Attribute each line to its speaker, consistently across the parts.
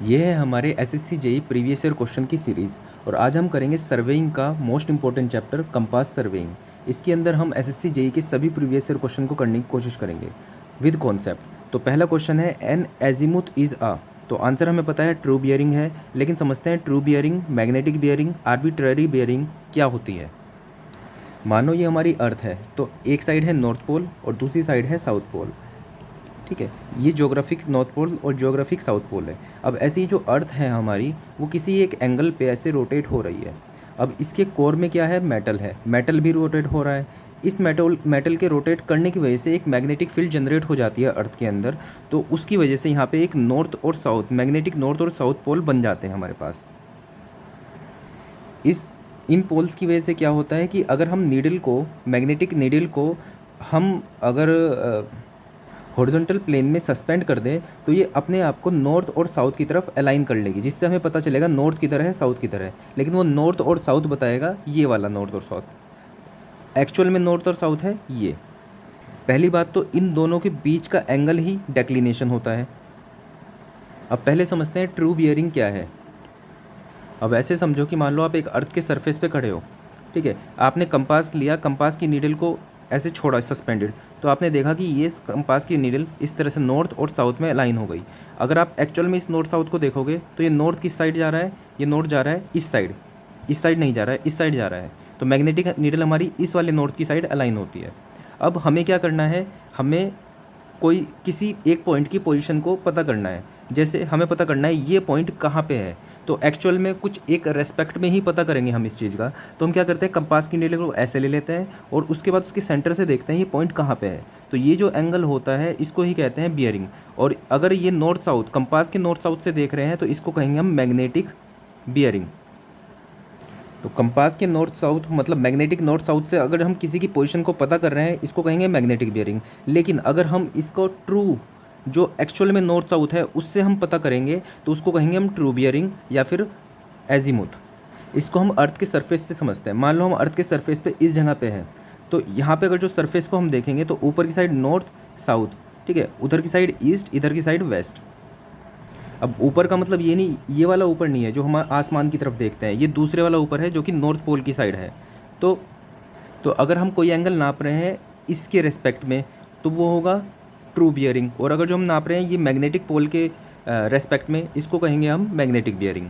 Speaker 1: ये है हमारे SSC JE previous year question की सीरीज़ और आज हम करेंगे सर्वेइंग का most important chapter compass surveying. इसके अंदर हम एसएससी जेई के सभी प्रीवियस ईयर क्वेश्चन को करने की कोशिश करेंगे विद कॉन्सेप्ट। तो पहला क्वेश्चन है एन एजीमुथ इज़ आ। तो आंसर हमें पता है ट्रू बियरिंग है, लेकिन समझते हैं true bearing, magnetic bearing, arbitrary bearing क्या होती है। मानो ये हमारी अर्थ है, तो एक साइड है नॉर्थ पोल और दूसरी साइड है साउथ पोल। ठीक है, ये ज्योग्राफिक नॉर्थ पोल और ज्योग्राफिक साउथ पोल है। अब ऐसी ही जो अर्थ है हमारी, वो किसी एक एंगल पे ऐसे रोटेट हो रही है। अब इसके कोर में क्या है, मेटल है, मेटल भी रोटेट हो रहा है। इस मेटल मेटल के रोटेट करने की वजह से एक मैग्नेटिक फील्ड जनरेट हो जाती है अर्थ के अंदर। तो उसकी वजह से यहाँ पे एक नॉर्थ और साउथ, मैग्नेटिक नॉर्थ और साउथ पोल बन जाते हैं हमारे पास। इस इन पोल्स की वजह से क्या होता है कि अगर हम नीडल को, मैग्नेटिक नीडल को हम अगर हॉरिजॉन्टल प्लेन में सस्पेंड कर दें, तो ये अपने आप को नॉर्थ और साउथ की तरफ अलाइन कर लेगी, जिससे हमें पता चलेगा नॉर्थ की तरह है, साउथ की तरह है। लेकिन वो नॉर्थ और साउथ बताएगा, ये वाला नॉर्थ और साउथ। एक्चुअल में नॉर्थ और साउथ है ये। पहली बात तो इन दोनों के बीच का एंगल ही डेक्लिनेशन होता है। अब पहले समझते हैं ट्रू बियरिंग क्या है। अब ऐसे समझो कि मान लो आप एक अर्थ के सरफेस पे खड़े हो, ठीक है, आपने कंपास लिया, कंपास की नीडल को ऐसे छोड़ा सस्पेंडेड, तो आपने देखा कि ये कंपास की नीडल इस तरह से नॉर्थ और साउथ में अलाइन हो गई। अगर आप एक्चुअल में इस नॉर्थ साउथ को देखोगे, तो ये नॉर्थ किस साइड जा रहा है, ये नॉर्थ जा रहा है इस साइड नहीं जा रहा है, इस साइड जा रहा है। तो मैग्नेटिक नीडल हमारी इस वाले नॉर्थ की साइड अलाइन होती है। अब हमें क्या करना है, हमें कोई किसी एक पॉइंट की पोजीशन को पता करना है। जैसे हमें पता करना है ये पॉइंट कहाँ पे है, तो एक्चुअल में कुछ एक रेस्पेक्ट में ही पता करेंगे हम इस चीज़ का। तो हम क्या करते हैं, कंपास की नीडल को ऐसे ले लेते हैं और उसके बाद उसके सेंटर से देखते हैं ये पॉइंट कहाँ पे है। तो ये जो एंगल होता है इसको ही कहते हैं बियरिंग। और अगर ये नॉर्थ साउथ, कंपास के नॉर्थ साउथ से देख रहे हैं, तो इसको कहेंगे हम मैग्नेटिक बियरिंग। तो कंपास के नॉर्थ साउथ मतलब मैग्नेटिक नॉर्थ साउथ से अगर हम किसी की पोजीशन को पता कर रहे हैं, इसको कहेंगे मैग्नेटिक बियरिंग। लेकिन अगर हम इसको ट्रू, जो एक्चुअल में नॉर्थ साउथ है, उससे हम पता करेंगे, तो उसको कहेंगे हम ट्रू बियरिंग या फिर एजीमुथ। इसको हम अर्थ के सरफेस से समझते हैं। मान लो हम अर्थ के सरफेस पे इस जगह पे हैं, तो यहाँ पे अगर जो सरफेस को हम देखेंगे, तो ऊपर की साइड नॉर्थ साउथ, ठीक है, उधर की साइड ईस्ट, इधर की साइड वेस्ट। अब ऊपर का मतलब ये नहीं, ये वाला ऊपर नहीं है जो हम आसमान की तरफ देखते हैं, ये दूसरे वाला ऊपर है जो कि नॉर्थ पोल की साइड है। तो तो अगर हम कोई एंगल नाप रहे हैं इसके रेस्पेक्ट में, तो वो होगा ट्रू बियरिंग। और अगर जो हम नाप रहे हैं ये मैग्नेटिक पोल के रेस्पेक्ट में, इसको कहेंगे हम मैग्नेटिक बियरिंग।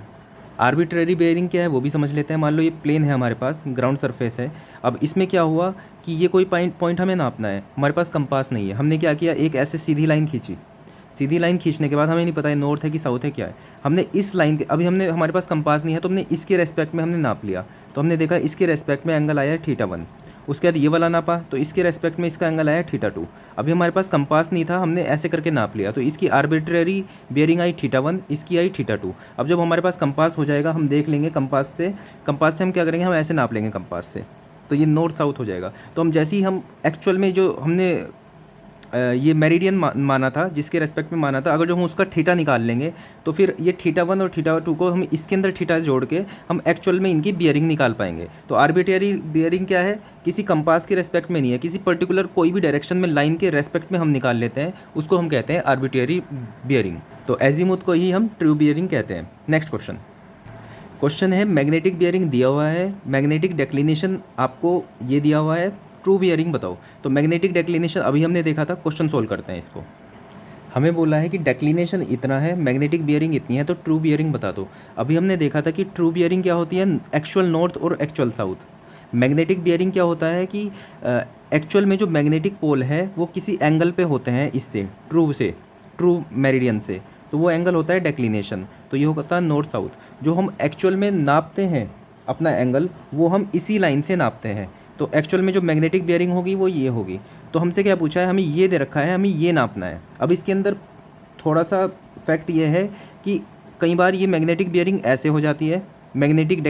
Speaker 1: आर्बिट्रेरी बियरिंग क्या है वो भी समझ लेते हैं। मान लो ये प्लेन है हमारे पास, ग्राउंड सरफेस है। अब इसमें क्या हुआ कि ये कोई पॉइंट हमें नापना है, हमारे पास कंपास नहीं है। हमने क्या किया, एक ऐसे सीधी लाइन खींची। सीधी लाइन खींचने के बाद हमें नहीं पता है नॉर्थ है कि साउथ है क्या है, हमने इस लाइन के, अभी हमने, हमारे पास कंपास नहीं है, तो हमने इसके रेस्पेक्ट में हमने नाप लिया। तो हमने देखा इसके रेस्पेक्ट में एंगल आया है θ1। उसके बाद ये वाला नापा, तो इसके रेस्पेक्ट में इसका एंगल आया है θ2। अभी हमारे पास कंपास नहीं था, हमने ऐसे करके नाप लिया, तो इसकी आर्बिट्रेरी बियरिंग आई θ1, इसकी आई θ2। अब जब हमारे पास कंपास हो जाएगा, हम देख लेंगे कंपास से हम क्या करेंगे, हम ऐसे नाप लेंगे कंपास से, तो ये नॉर्थ साउथ हो जाएगा। तो हम जैसे ही हम एक्चुअल में जो हमने ये मेरिडियन माना था, जिसके रेस्पेक्ट में माना था, अगर जो हम उसका थीटा निकाल लेंगे, तो फिर ये θ1 और θ2 को हम इसके अंदर थीटा जोड़ के हम एक्चुअल में इनकी बियरिंग निकाल पाएंगे। तो आर्बिट्रेरी बियरिंग क्या है, किसी कंपास के रेस्पेक्ट में नहीं है, किसी पर्टिकुलर कोई भी डायरेक्शन में लाइन के रेस्पेक्ट में हम निकाल लेते हैं, उसको हम कहते हैं आर्बिट्रेरी बियरिंग। तो एजीमुथ को ही हम ट्रू बियरिंग कहते हैं। नेक्स्ट क्वेश्चन है मैग्नेटिक बियरिंग दिया हुआ है, मैग्नेटिक डेक्लिनेशन आपको ये दिया हुआ है, ट्रू बियरिंग बताओ। तो मैग्नेटिक डेक्लिनेशन अभी हमने देखा था, क्वेश्चन सोल्व करते हैं इसको। हमें बोला है कि डेक्लिनेशन इतना है, मैग्नेटिक बियरिंग इतनी है, तो ट्रू बियरिंग बता दो। अभी हमने देखा था कि ट्रू बियरिंग क्या होती है, एक्चुअल नॉर्थ और एक्चुअल साउथ। मैग्नेटिक बियरिंग क्या होता है कि एक्चुअल में जो मैग्नेटिक पोल है वो किसी एंगल पे होते हैं, इससे ट्रू मेरिडियन से, तो वो एंगल होता है डेक्लिनेशन। तो ये होता है नॉर्थ साउथ। जो हम एक्चुअल में नापते हैं अपना एंगल, वो हम इसी लाइन से नापते हैं। तो एक्चुअल में जो मैग्नेटिक बियरिंग होगी वो ये होगी। तो हमसे क्या पूछा है, हमें ये दे रखा है, हमें ये नापना है। अब इसके अंदर थोड़ा सा फैक्ट ये है कि कई बार ये मैग्नेटिक बियरिंग ऐसे हो जाती है, मैग्नेटिक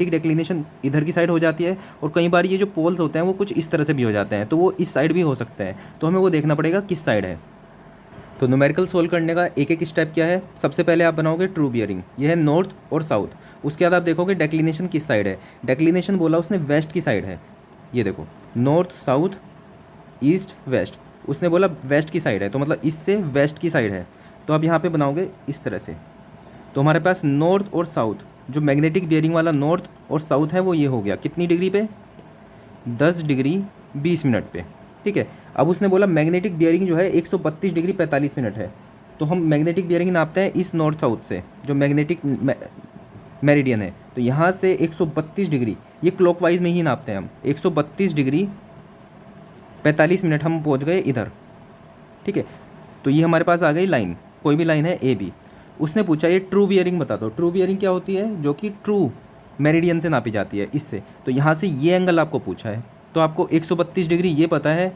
Speaker 1: डेक्लिनेशन इधर की साइड हो जाती है, और कई बार ये जो पोल्स होते हैं वो कुछ इस तरह से भी हो जाते हैं, तो वो इस साइड भी हो सकते हैं। तो हमें वो देखना पड़ेगा किस साइड है। तो न्यूमेरिकल सोल्व करने का एक एक स्टेप क्या है, सबसे पहले आप बनाओगे ट्रू बियरिंग, ये है नॉर्थ और साउथ। उसके बाद आप देखोगे डेक्लिनेशन किस साइड है। डेक्लिनेशन बोला उसने वेस्ट की साइड है, ये देखो नॉर्थ साउथ ईस्ट वेस्ट, उसने बोला वेस्ट की साइड है, तो मतलब इससे वेस्ट की साइड है। तो आप यहाँ पे बनाओगे इस तरह से। तो हमारे पास नॉर्थ और साउथ, जो मैग्नेटिक बियरिंग वाला नॉर्थ और साउथ है वो ये हो गया कितनी डिग्री पे, 10 डिग्री 20 मिनट पे। ठीक है, अब उसने बोला मैग्नेटिक बियरिंग जो है 132 डिग्री 45 मिनट है। तो हम मैग्नेटिक बियरिंग नापते हैं इस नॉर्थ साउथ से, जो मैग्नेटिक मेरिडियन है। तो यहाँ से 132 डिग्री, ये क्लॉकवाइज में ही नापते हैं हम, 132 डिग्री 45 मिनट हम पहुँच गए इधर। ठीक है, तो ये हमारे पास आ गई लाइन, कोई भी लाइन है ए बी। उसने पूछा ये ट्रू बियरिंग बता दो। ट्रू बियरिंग क्या होती है, जो कि ट्रू मेरिडियन से नापी जाती है इससे। तो यहाँ से ये एंगल आपको पूछा है, तो आपको 132 डिग्री ये पता है,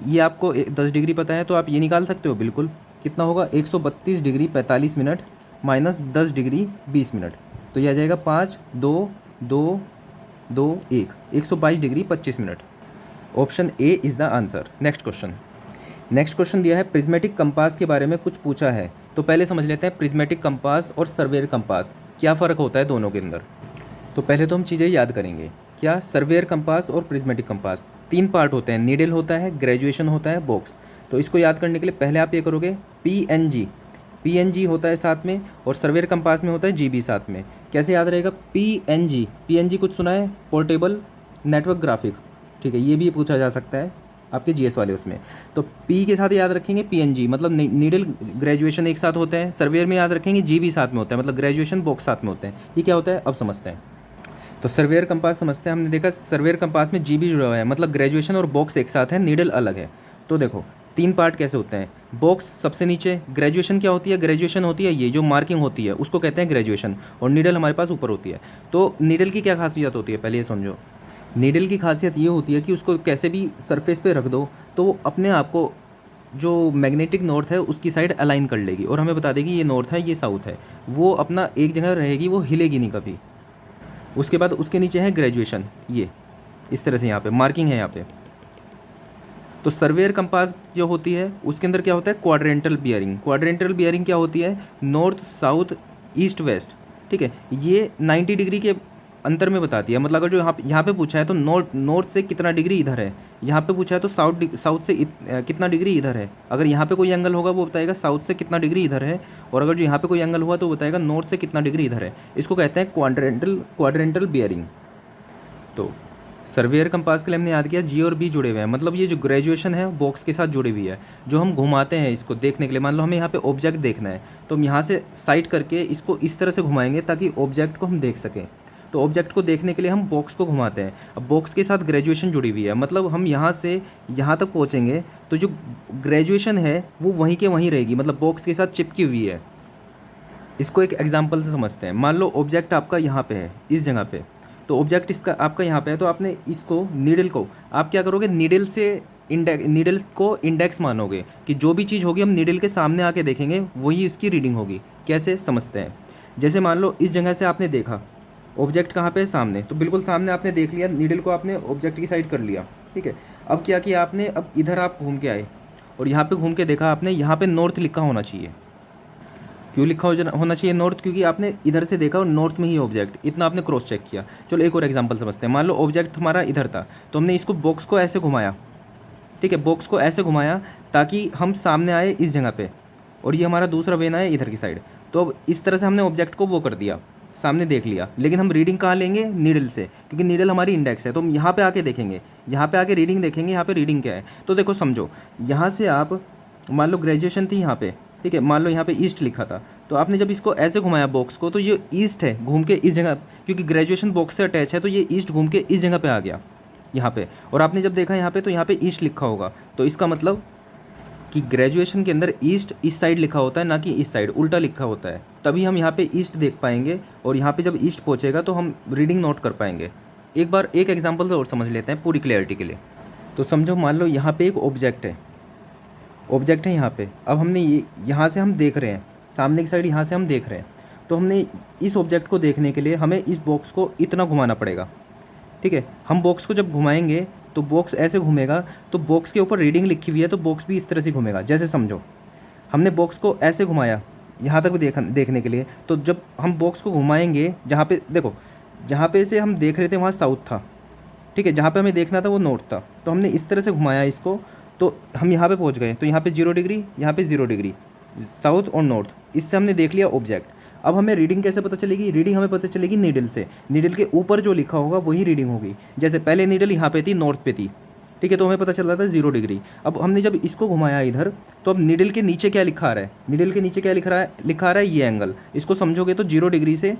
Speaker 1: ये आपको 10 डिग्री पता है, तो आप ये निकाल सकते हो बिल्कुल। कितना होगा, 132 degree 45 minute minus 10 degree 20 minute. तो यह आ जाएगा 5 2 2 2 1, 122 degree 25 minute. Option A is the answer. Next question दिया है प्रिज्मेटिक कंपास के बारे में कुछ पूछा है। तो पहले समझ लेते हैं प्रिज्मेटिक कंपास और सर्वेयर कंपास क्या फ़र्क होता है दोनों के अंदर। तो पहले तो हम चीज़ें याद करेंगे। क्या, सर्वेयर कंपास और प्रिज्मेटिक कंपास 3 पार्ट होते हैं, नीडल होता है, ग्रेजुएशन होता है, बॉक्स। तो इसको याद करने के लिए पहले आप ये करोगे PNG होता है साथ में, और सर्वेयर कंपास में होता है GB साथ में। कैसे याद रहेगा, PNG कुछ सुना है, पोर्टेबल नेटवर्क ग्राफिक। ठीक है, ये भी पूछा जा सकता है आपके GS वाले उसमें। तो P के साथ याद रखेंगे PNG, मतलब नीडल ग्रेजुएशन एक साथ होते हैं। सर्वेयर में याद रखेंगे GB साथ में होता है, मतलब ग्रेजुएशन बॉक्स साथ में होते हैं। ये क्या होता है अब समझते हैं। तो सर्वेयर कंपास समझते हैं। हमने देखा सर्वेयर कंपास में GB जुड़ा हुआ है, मतलब ग्रेजुएशन और बॉक्स एक साथ है, नीडल अलग है। तो देखो 3 पार्ट कैसे होते हैं। बॉक्स सबसे नीचे, ग्रेजुएशन क्या होती है, ग्रेजुएशन होती है ये जो मार्किंग होती है उसको कहते हैं ग्रेजुएशन, और नीडल हमारे पास ऊपर होती है। तो नीडल की क्या खासियत होती है, पहले ये समझो। नीडल की खासियत ये होती है कि उसको कैसे भी सरफेस पे रख दो तो वो अपने आप को जो मैग्नेटिक नॉर्थ है उसकी साइड अलाइन कर लेगी, और हमें बता देगी ये नॉर्थ है ये साउथ है। वो अपना एक जगह रहेगी, वो हिलेगी नहीं कभी। उसके बाद उसके नीचे है ग्रेजुएशन, ये इस तरह से यहाँ पे मार्किंग है यहाँ पे। तो सर्वेयर कंपास जो होती है उसके अंदर क्या होता है, क्वाड्रेंटल बियरिंग। क्वाड्रेंटल बियरिंग क्या होती है, नॉर्थ साउथ ईस्ट वेस्ट। ठीक है, ये 90 डिग्री के अंतर में बताती है। मतलब अगर जो यहाँ पे पूछा है तो नॉर्थ से कितना डिग्री इधर है, यहाँ पे पूछा है तो साउथ से कितना डिग्री इधर है। अगर यहाँ पे कोई एंगल होगा वो बताएगा साउथ से कितना डिग्री इधर है, और अगर जो यहाँ पे कोई एंगल हुआ तो बताएगा नॉर्थ से कितना डिग्री इधर है। इसको कहते हैं क्वाड्रेंटल बियरिंग। तो सर्वेयर कंपास के लिए हमने याद किया G और B जुड़े हुए हैं, मतलब ये जो ग्रेजुएशन है बॉक्स के साथ जुड़ी हुई है। जो हम घुमाते हैं इसको देखने के लिए, मान लो हमें यहाँ पे ऑब्जेक्ट देखना है तो हम यहाँ से साइड करके इसको इस तरह से घुमाएंगे ताकि ऑब्जेक्ट को हम देख सकें। तो ऑब्जेक्ट को देखने के लिए हम बॉक्स को घुमाते हैं। अब बॉक्स के साथ ग्रेजुएशन जुड़ी हुई है, मतलब हम यहाँ से यहाँ तक पहुँचेंगे तो जो ग्रेजुएशन है वो वहीं के वहीं रहेगी, मतलब बॉक्स के साथ चिपकी हुई है। इसको एक एग्जाम्पल से समझते हैं। मान लो ऑब्जेक्ट आपका यहाँ पे है इस जगह पे, तो ऑब्जेक्ट इसका आपका यहाँ पे है, तो आपने इसको नीडल को आप क्या करोगे, नीडल को इंडेक्स मानोगे कि जो भी चीज़ होगी हम नीडल के सामने आके देखेंगे वही इसकी रीडिंग होगी। कैसे समझते हैं, जैसे मान लो इस जगह से आपने देखा ऑब्जेक्ट कहाँ पे है, सामने, तो बिल्कुल सामने आपने देख लिया, नीडल को आपने ऑब्जेक्ट की साइड कर लिया। ठीक है, अब क्या किया आपने, अब इधर आप घूम के आए और यहाँ पे घूम के देखा आपने, यहाँ पे नॉर्थ लिखा होना चाहिए। क्यों लिखा होना चाहिए नॉर्थ, क्योंकि आपने इधर से देखा और नॉर्थ में ही ऑब्जेक्ट, इतना आपने क्रॉस चेक किया। चलो एक और एग्जांपल समझते हैं। मान लो ऑब्जेक्ट हमारा इधर था तो हमने इसको बॉक्स को ऐसे घुमाया। ठीक है, बॉक्स को ऐसे घुमाया ताकि हम सामने आए इस जगह पे, और ये हमारा दूसरा वेन आया इधर की साइड। तो अब इस तरह से हमने ऑब्जेक्ट को वो कर दिया, सामने देख लिया। लेकिन हम रीडिंग कहाँ लेंगे, नीडल से, क्योंकि नीडल हमारी इंडेक्स है। तो हम यहाँ पे आके देखेंगे, यहाँ पे आके रीडिंग देखेंगे, यहाँ पे रीडिंग क्या है। तो देखो समझो, यहाँ से आप मान लो ग्रेजुएशन थी यहाँ पे, ठीक है, मान लो यहाँ पे ईस्ट लिखा था, तो आपने जब इसको ऐसे घुमाया बॉक्स को तो ये ईस्ट है, घूम के इस जगह, क्योंकि ग्रेजुएशन बॉक्स से अटैच है तो ये ईस्ट घूम के इस जगह पे आ गया यहाँ पे। और आपने जब देखा यहाँ पे तो यहाँ पे ईस्ट लिखा होगा, तो इसका मतलब कि ग्रेजुएशन के अंदर ईस्ट इस साइड लिखा होता है, ना कि इस साइड उल्टा लिखा होता है। तभी हम यहाँ पे ईस्ट देख पाएंगे, और यहाँ पे जब ईस्ट पहुँचेगा तो हम रीडिंग नोट कर पाएंगे। एक बार एक एग्जाम्पल से और समझ लेते हैं पूरी क्लियरिटी के लिए। तो समझो, मान लो यहाँ पे एक ऑब्जेक्ट है यहाँ पे। अब हमने यहाँ से हम देख रहे हैं, सामने की साइड यहाँ से हम देख रहे हैं, तो हमने इस ऑब्जेक्ट को देखने के लिए हमें इस बॉक्स को इतना घुमाना पड़ेगा। ठीक है, हम बॉक्स को जब घुमाएंगे तो बॉक्स ऐसे घूमेगा, तो बॉक्स के ऊपर रीडिंग लिखी हुई है तो बॉक्स भी इस तरह से घूमेगा। जैसे समझो, हमने बॉक्स को ऐसे घुमाया यहाँ तक देखने के लिए, तो जब हम बॉक्स को घुमाएंगे, जहाँ पे देखो, जहाँ पे से हम देख रहे थे वहाँ साउथ था, ठीक है, जहाँ पे हमें देखना था वो नॉर्थ था, तो हमने इस तरह से घुमाया इसको, तो हम यहाँ पे पहुँच गए। तो यहाँ पे 0 डिग्री, यहाँ पे 0 डिग्री, साउथ और नॉर्थ, इससे हमने देख लिया ऑब्जेक्ट। अब हमें रीडिंग कैसे पता चलेगी? रीडिंग हमें पता चलेगी नीडल से। नीडल के ऊपर जो लिखा होगा वही रीडिंग होगी। जैसे पहले नीडल यहाँ पे थी, नॉर्थ पे थी, ठीक है, तो हमें पता चल रहा था 0 डिग्री। अब हमने जब इसको घुमाया इधर, तो अब नीडल के नीचे क्या लिखा आ रहा है? नीडल के नीचे क्या लिखा आ रहा है ये एंगल। इसको समझोगे तो 0 डिग्री से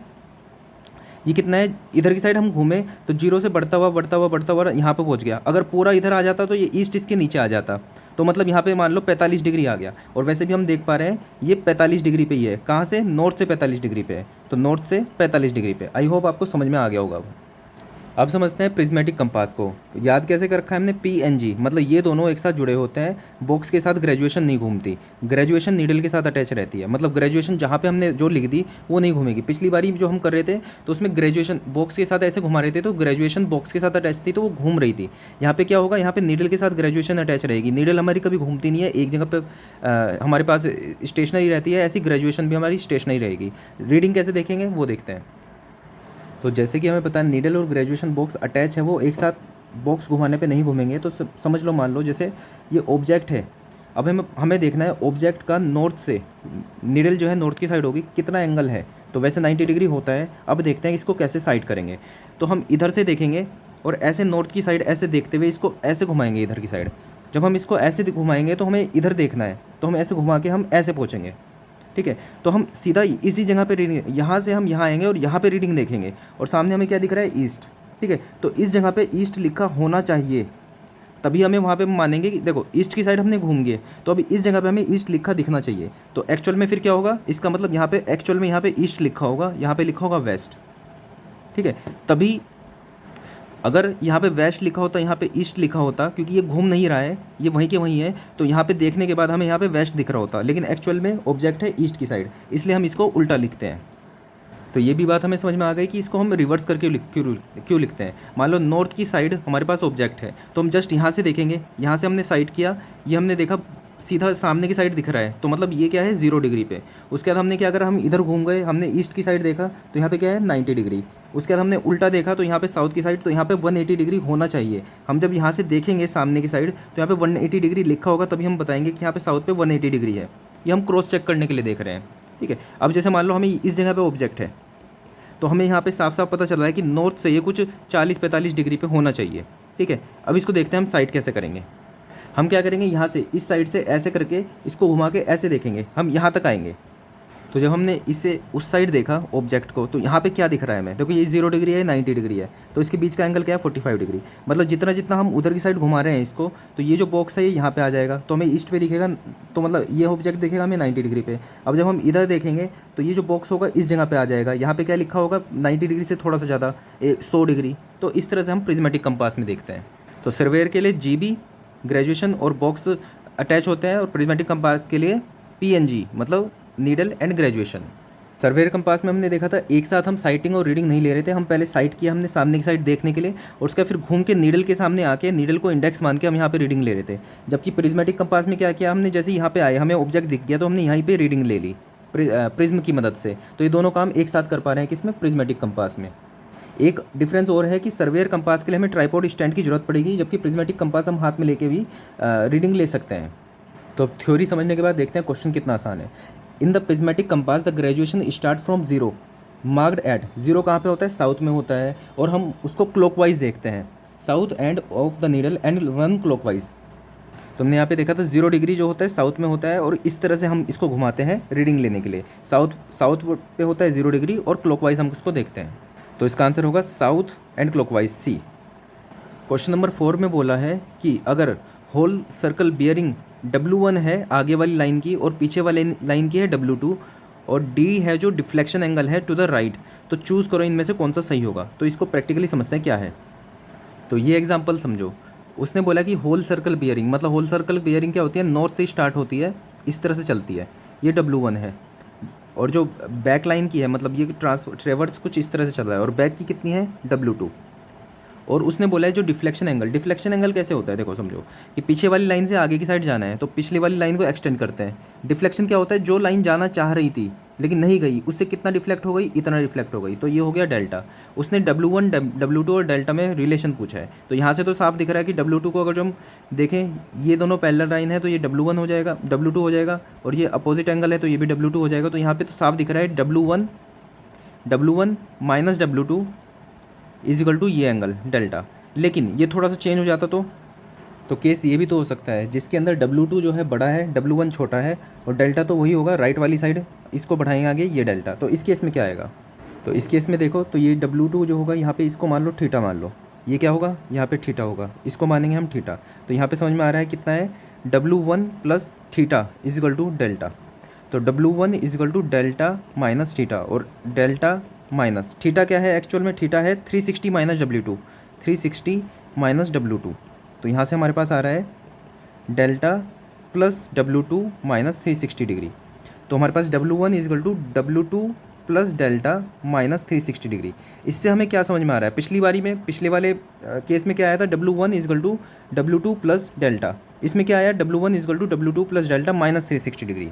Speaker 1: ये कितना है, इधर की साइड हम घूमे तो 0 से बढ़ता हुआ बढ़ता हुआ बढ़ता हुआ यहाँ पे पहुँच गया। अगर पूरा इधर आ जाता तो ये ईस्ट इसके नीचे आ जाता, तो मतलब यहाँ पे मान लो 45 डिग्री आ गया। और वैसे भी हम देख पा रहे हैं ये 45 डिग्री पे ही है। कहाँ से? नॉर्थ से 45 डिग्री पे है, तो नॉर्थ से 45 डिग्री पे। आई होप आपको समझ में आ गया होगा। अब समझते हैं प्रिज्मेटिक कंपास को। याद कैसे कर रखा है हमने? PNG, मतलब ये दोनों एक साथ जुड़े होते हैं। बॉक्स के साथ ग्रेजुएशन नहीं घूमती, ग्रेजुएशन नीडल के साथ अटैच रहती है। मतलब ग्रेजुएशन जहाँ पे हमने जो लिख दी वो नहीं घूमेगी। पिछली बारी जो हम कर रहे थे तो उसमें ग्रेजुएशन बॉक्स के साथ ऐसे घुमा रहे थे, तो ग्रेजुएशन बॉक्स के साथ अटैच थी तो वो घूम रही थी। यहाँ पे क्या होगा? यहाँ पे नीडल के साथ ग्रेजुएशन अटैच रहेगी। नीडल हमारी कभी घूमती नहीं है, एक जगह पे हमारे पास स्टेशनरी रहती है, ऐसी ग्रेजुएशन भी हमारी स्टेशनरी रहेगी। रीडिंग कैसे देखेंगे वो देखते हैं। तो जैसे कि हमें पता है नीडल और ग्रेजुएशन बॉक्स अटैच है, वो एक साथ बॉक्स घुमाने पे नहीं घूमेंगे। तो समझ लो, मान लो जैसे ये ऑब्जेक्ट है। अब हमें देखना है ऑब्जेक्ट का नॉर्थ से, नीडल जो है नॉर्थ की साइड होगी, कितना एंगल है। तो वैसे 90 डिग्री होता है। अब देखते हैं इसको कैसे साइड करेंगे। तो हम इधर से देखेंगे और ऐसे नॉर्थ की साइड ऐसे देखते हुए इसको ऐसे घुमाएंगे इधर की साइड। जब हम इसको ऐसे घुमाएंगे तो हमें इधर देखना है, तो हम ऐसे घुमा के हम ऐसे पहुँचेंगे, ठीक है। तो हम सीधा इसी जगह पे रीडिंग, यहाँ से हम यहाँ आएंगे और यहाँ पे रीडिंग देखेंगे और सामने हमें क्या दिख रहा है? ईस्ट, ठीक है। तो इस जगह पे ईस्ट लिखा होना चाहिए, तभी हमें वहाँ पे मानेंगे कि देखो ईस्ट की साइड हमने घूम गए, तो अभी इस जगह पे हमें ईस्ट लिखा दिखना चाहिए। तो एक्चुअल में फिर क्या होगा? इसका मतलब यहाँ पे एक्चुअल में यहाँ पे ईस्ट लिखा होगा, यहाँ पे लिखा होगा वेस्ट, ठीक है। तभी अगर यहाँ पे वेस्ट लिखा होता, यहाँ पे ईस्ट लिखा होता, क्योंकि ये घूम नहीं रहा है, ये वहीं के वहीं है, तो यहाँ पे देखने के बाद हमें यहाँ पे वेस्ट दिख रहा होता, लेकिन एक्चुअल में ऑब्जेक्ट है ईस्ट की साइड, इसलिए हम इसको उल्टा लिखते हैं। तो ये भी बात हमें समझ में आ गई कि इसको हम रिवर्स करके क्यों लिखते हैं। मान लो नॉर्थ की साइड हमारे पास ऑब्जेक्ट है, तो हम जस्ट यहाँ से देखेंगे, यहाँ से हमने साइड किया, ये हमने देखा सीधा सामने की साइड दिख रहा है, तो मतलब ये क्या है? 0 डिग्री पे। उसके बाद हमने क्या करा? हम इधर घूम गए, हमने ईस्ट की साइड देखा तो यहाँ पे क्या है? 90 डिग्री। उसके बाद हमने उल्टा देखा तो यहाँ पे साउथ की साइड, तो यहाँ पे 180 डिग्री होना चाहिए। हम जब यहाँ से देखेंगे सामने की साइड तो यहाँ पे 180 डिग्री लिखा होगा, तभी हम बताएंगे कि यहाँ पे साउथ पे 180 डिग्री है। ये हम क्रॉस चेक करने के लिए देख रहे हैं, ठीक है। अब जैसे मान लो हमें इस जगह पे ऑब्जेक्ट है, तो हमें यहाँ पे साफ साफ पता चल रहा है कि नॉर्थ से ये कुछ 40-45 डिग्री पे होना चाहिए, ठीक है। अब इसको देखते हैं हम साइड कैसे करेंगे। हम क्या करेंगे? यहाँ से इस साइड से ऐसे करके इसको घुमा के ऐसे देखेंगे, हम यहाँ तक आएंगे। तो जब हमने इसे उस साइड देखा ऑब्जेक्ट को, तो यहाँ पे क्या दिख रहा है हमें? देखो ये 0 डिग्री है, 90 डिग्री है, तो इसके बीच का एंगल क्या है? 45 डिग्री। मतलब जितना जितना हम उधर की साइड घुमा रहे हैं इसको, तो ये जो बॉक्स है ये यहाँ पे आ जाएगा, तो हमें ईस्ट पे दिखेगा, तो मतलब ये ऑब्जेक्ट दिखेगा हमें 90 डिग्री पे। अब जब हम इधर देखेंगे तो ये जो बॉक्स होगा इस जगह पे आ जाएगा, यहाँ पे क्या लिखा होगा? 90 डिग्री से थोड़ा सा ज़्यादा, 100 डिग्री। तो इस तरह से हम प्रिज्मेटिक कंपास में देखते हैं। तो सर्वेयर के लिए GB, ग्रेजुएशन और बॉक्स अटैच होते हैं, और प्रिज्मेटिक कंपास के लिए PNG, मतलब needle and graduation. Surveyor compass में हमने देखा था एक साथ हम साइटिंग और रीडिंग नहीं ले रहे थे। हम पहले साइट किया हमने सामने की साइड देखने के लिए, और उसका फिर घूम के नीडल के सामने आके नीडल को इंडेक्स मान के हम यहाँ पे रीडिंग ले रहे थे। जबकि प्रिज्मेटिक कंपास में क्या किया हमने? जैसे यहाँ पे आए, हमें ऑब्जेक्ट दिख गया तो हमने यहीं पे रीडिंग ले ली प्रिज्म की मदद से। तो ये दोनों काम एक साथ कर पा रहे हैं किसमें? प्रिज्मेटिक कंपास में। एक डिफरेंस और है कि सर्वेयर कंपास के लिए हमें ट्राइपॉड स्टैंड की जरूरत पड़ेगी, जबकि प्रिज्मेटिक कंपास हम हाथ में लेके भी रीडिंग ले सकते हैं। तो अब थ्योरी समझने के बाद देखते हैं क्वेश्चन कितना आसान है। In the prismatic compass the graduation start from 0 marked at 0 कहाँ पे होता है? साउथ में होता है, और हम उसको क्लॉकवाइज देखते हैं, south end of the needle and run clockwise. तो हमने यहाँ पे देखा था 0 डिग्री जो होता है साउथ में होता है, और इस तरह से हम इसको घुमाते हैं रीडिंग लेने के लिए। साउथ पे होता है 0 डिग्री, और क्लॉकवाइज हम उसको देखते हैं। तो इसका आंसर होगा south and clockwise, C। Question number 4 में बोला है कि अगर होल सर्कल बियरिंग W1 है आगे वाली लाइन की, और पीछे वाली लाइन की है W2, और D है जो डिफ्लेक्शन एंगल है टू द राइट, तो चूज़ करो इनमें से कौन सा सही होगा। तो इसको प्रैक्टिकली समझते हैं क्या है। तो ये एग्जांपल समझो। उसने बोला कि होल सर्कल बियरिंग, मतलब होल सर्कल बियरिंग क्या होती है? नॉर्थ से स्टार्ट होती है, इस तरह से चलती है, ये W1 है, और जो बैक लाइन की है, मतलब ये ट्रेवर्स कुछ इस तरह से चल रहा है, और बैक की कितनी है? W2। और उसने बोला है जो डिफ्लेक्शन एंगल कैसे होता है? देखो समझो कि पीछे वाली लाइन से आगे की साइड जाना है, तो पिछली वाली लाइन को एक्सटेंड करते हैं। डिफ्लेक्शन क्या होता है? जो लाइन जाना चाह रही थी लेकिन नहीं गई, उससे कितना रिफ्लेक्ट हो गई, इतना रिफ्लेक्ट हो गई, तो ये हो गया डेल्टा। उसने W1 W2 और डेल्टा में रिलेशन पूछा है, तो यहाँ से तो साफ दिख रहा है कि W2 को अगर जो हम देखें, ये दोनों पैरेलल लाइन है तो ये W1 हो जाएगा, W2 हो जाएगा, और ये अपोजिट एंगल है तो ये भी W2 हो जाएगा। तो यहाँ पे तो साफ दिख रहा है W1 minus W2 is equal to ये एंगल डेल्टा। लेकिन ये थोड़ा सा चेंज हो जाता तो केस ये भी तो हो सकता है जिसके अंदर W2 जो है बड़ा है, W1 छोटा है, और डेल्टा तो वही होगा राइट वाली साइड, इसको बढ़ाएंगे आगे ये डेल्टा। तो इस केस में क्या आएगा, तो इस केस में देखो तो ये W2 जो होगा यहाँ पे इसको मान लो थीटा मान लो, ये क्या होगा यहाँ पे थीटा होगा, इसको मानेंगे हम थीटा। तो यहाँ पे समझ में आ रहा है कितना है, W1 plus theta is equal to delta. तो W1 is equal to delta minus theta, और डेल्टा माइनस थीटा क्या है एक्चुअल में, थीटा है 360 माइनस W2, 360 माइनस W2। तो यहाँ से हमारे पास आ रहा है delta plus W2 minus 360 degree. तो हमारे पास W1 is equal to W2 plus delta minus 360 degree. इससे हमें क्या समझ में आ रहा है, पिछले वाले केस में क्या आया था, W1 is equal to W2 plus delta, इसमें क्या आया, W1 is equal to W2 plus delta minus 360 degree.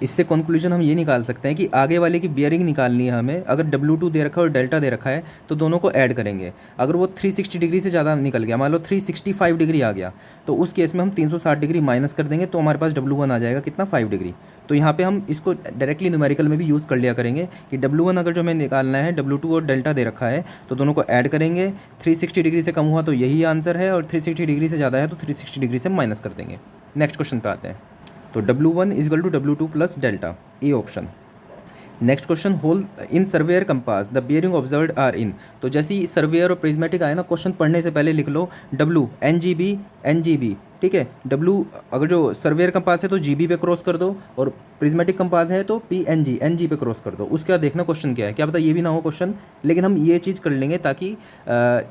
Speaker 1: इससे कंक्लूजन हम ये निकाल सकते हैं कि आगे वाले की बियरिंग निकालनी है हमें, अगर W2 दे रखा है और डेल्टा दे रखा है तो दोनों को ऐड करेंगे। अगर वो 360 डिग्री से ज़्यादा निकल गया, मान लो 365 डिग्री आ गया, तो उस केस में हम 360 डिग्री माइनस कर देंगे, तो हमारे पास W1 आ जाएगा कितना, 5 डिग्री। तो यहाँ पे हम इसको डायरेक्टली न्यूमेरिकल में भी यूज़ कर लिया करेंगे कि W1 अगर जो हमें निकालना है, W2 और डेल्टा दे रखा है तो दोनों को ऐड करेंगे, 360 डिग्री से कम हुआ तो यही आंसर है, और 360 डिग्री से ज़्यादा है तो 360 डिग्री से माइनस कर देंगे। नेक्स्ट क्वेश्चन पे आते हैं। तो W1 is equal to W2 plus delta, A option. Next question, whole in surveyor compass the bearing observed are in. तो जैसे ही सर्वेयर और प्रिज्मेटिक आए ना, क्वेश्चन पढ़ने से पहले लिख लो W NGB, ठीक है। W अगर जो सर्वेयर कंपास है तो GB पे क्रॉस कर दो, और प्रिज्मेटिक कंपास है तो NG पे क्रॉस कर दो। उसके बाद देखना क्वेश्चन क्या है, क्या पता ये भी ना हो क्वेश्चन, लेकिन हम ये चीज़ कर लेंगे ताकि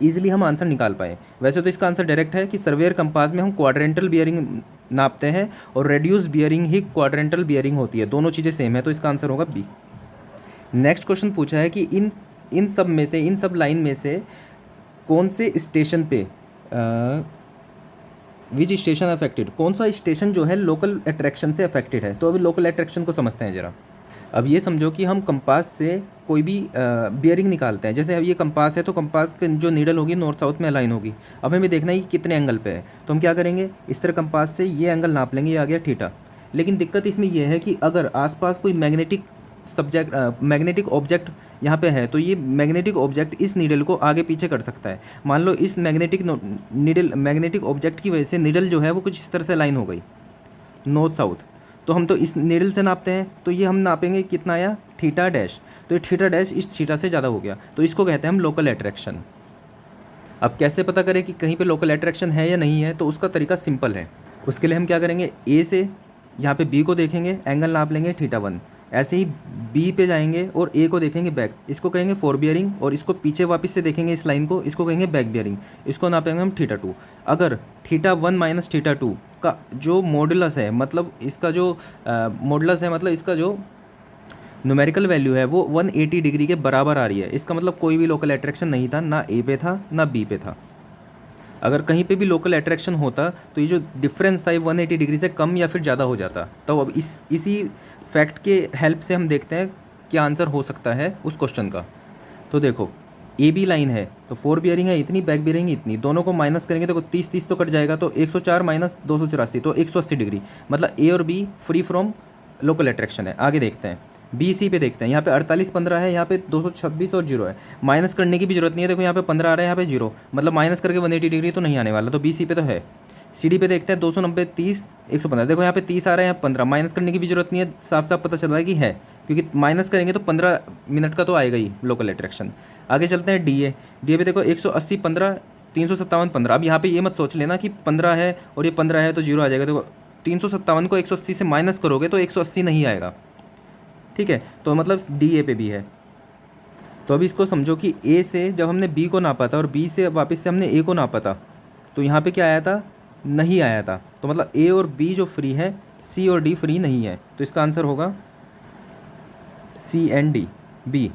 Speaker 1: ईजिली हम आंसर निकाल पाएँ। वैसे तो इसका आंसर डायरेक्ट है कि सर्वेयर कंपास में हम क्वाड्रेंटल बियरिंग नापते हैं, और रेड्यूस बियरिंग ही क्वाड्रेंटल बियरिंग होती है, दोनों चीज़ें सेम है, तो इसका आंसर होगा बी। नेक्स्ट क्वेश्चन पूछा है कि इन सब लाइन में से कौन से स्टेशन पे विच स्टेशन अफेक्टेड, कौन सा स्टेशन जो है लोकल अट्रैक्शन से अफेक्टेड है। तो अभी लोकल अट्रैक्शन को समझते हैं ज़रा। अब ये समझो कि हम कंपास से कोई भी बियरिंग निकालते हैं। जैसे अब ये कंपास है तो कंपास की जो नीडल होगी नॉर्थ साउथ में अलाइन होगी। अब हमें देखना है कि कितने एंगल पे है, तो हम क्या करेंगे, इस तरह कंपास से ये एंगल नाप लेंगे, ये आ गया थीटा। लेकिन दिक्कत इसमें यह है कि अगर आसपास कोई मैग्नेटिक ऑब्जेक्ट यहाँ पे है, तो ये मैग्नेटिक ऑब्जेक्ट इस नीडल को आगे पीछे कर सकता है। मान लो इस मैग्नेटिक ऑब्जेक्ट की वजह से नीडल जो है वो कुछ इस तरह से लाइन हो गई नॉर्थ साउथ, तो हम तो इस नीडल से नापते हैं, तो ये हम नापेंगे कितना आया, थीटा डैश। तो ये थीटा डैश इस थीटा से ज़्यादा हो गया, तो इसको कहते हैं हम लोकल अट्रैक्शन। अब कैसे पता करें कि कहीं पे लोकल अट्रैक्शन है या नहीं है, तो उसका तरीका सिंपल है। उसके लिए हम क्या करेंगे, ए से यहाँ पे बी को देखेंगे, एंगल नाप लेंगे θ1। ऐसे ही बी पे जाएंगे और ए को देखेंगे बैक, इसको कहेंगे फोर बियरिंग, और इसको पीछे वापस से देखेंगे इस लाइन को, इसको कहेंगे बैक बियरिंग, इसको नापेंगे हम θ2। अगर θ1 माइनस θ2 का जो मॉडुलस है, मतलब इसका जो मॉडुलस है, मतलब इसका जो न्यूमेरिकल वैल्यू है वो 180 डिग्री के बराबर आ रही है, इसका मतलब कोई भी लोकल अट्रैक्शन नहीं था, ना ए पे था ना बी पे था। अगर कहीं पे भी लोकल अट्रैक्शन होता तो ये जो डिफरेंस था ये 180 डिग्री से कम या फिर ज़्यादा हो जाता। तो अब इसी फैक्ट के हेल्प से हम देखते हैं क्या आंसर हो सकता है उस क्वेश्चन का। तो देखो ए बी लाइन है तो फोर बियरिंग है इतनी, बैक बियरिंग इतनी, दोनों को माइनस करेंगे तो 30 तो कट जाएगा, तो 104 माइनस 284 तो 180 डिग्री, मतलब ए और B free from local attraction है। आगे देखते हैं बी सी पे देखते हैं, यहाँ पे 48 15 है, यहाँ पे 226 और 0 है, माइनस करने की भी जरूरत नहीं है। देखो यहाँ पे 15 आ रहा है, यहाँ पे 0, मतलब माइनस करके 180 डिग्री तो नहीं आने वाला, तो बी सी पे तो है। सी डी पे देखते हैं 290 30 115, देखो यहाँ पे 30 आ रहा है, यहाँ 15, माइनस करने की भी जरूरत नहीं है, साफ साफ पता चल रहा है कि है, क्योंकि माइनस करेंगे तो 15 मिनट का तो आएगा ही लोकल अट्रैक्शन। आगे चलते हैं डी ए पे देखो 180 15 357 15। अब यहाँ पे ये मत सोच लेना कि 15 है और ये 15 है तो 0 आ जाएगा। देखो 357 को 180 से माइनस करोगे तो 180 नहीं आएगा, ठीक है, तो मतलब डी ए पे भी है। तो अभी इसको समझो कि ए से जब हमने बी को नापा था और बी से वापस से हमने ए को नापा था, तो यहाँ पे क्या आया था, नहीं आया था, तो मतलब ए और बी जो फ्री है, सी और डी फ्री नहीं है, तो इसका आंसर होगा C and D, B.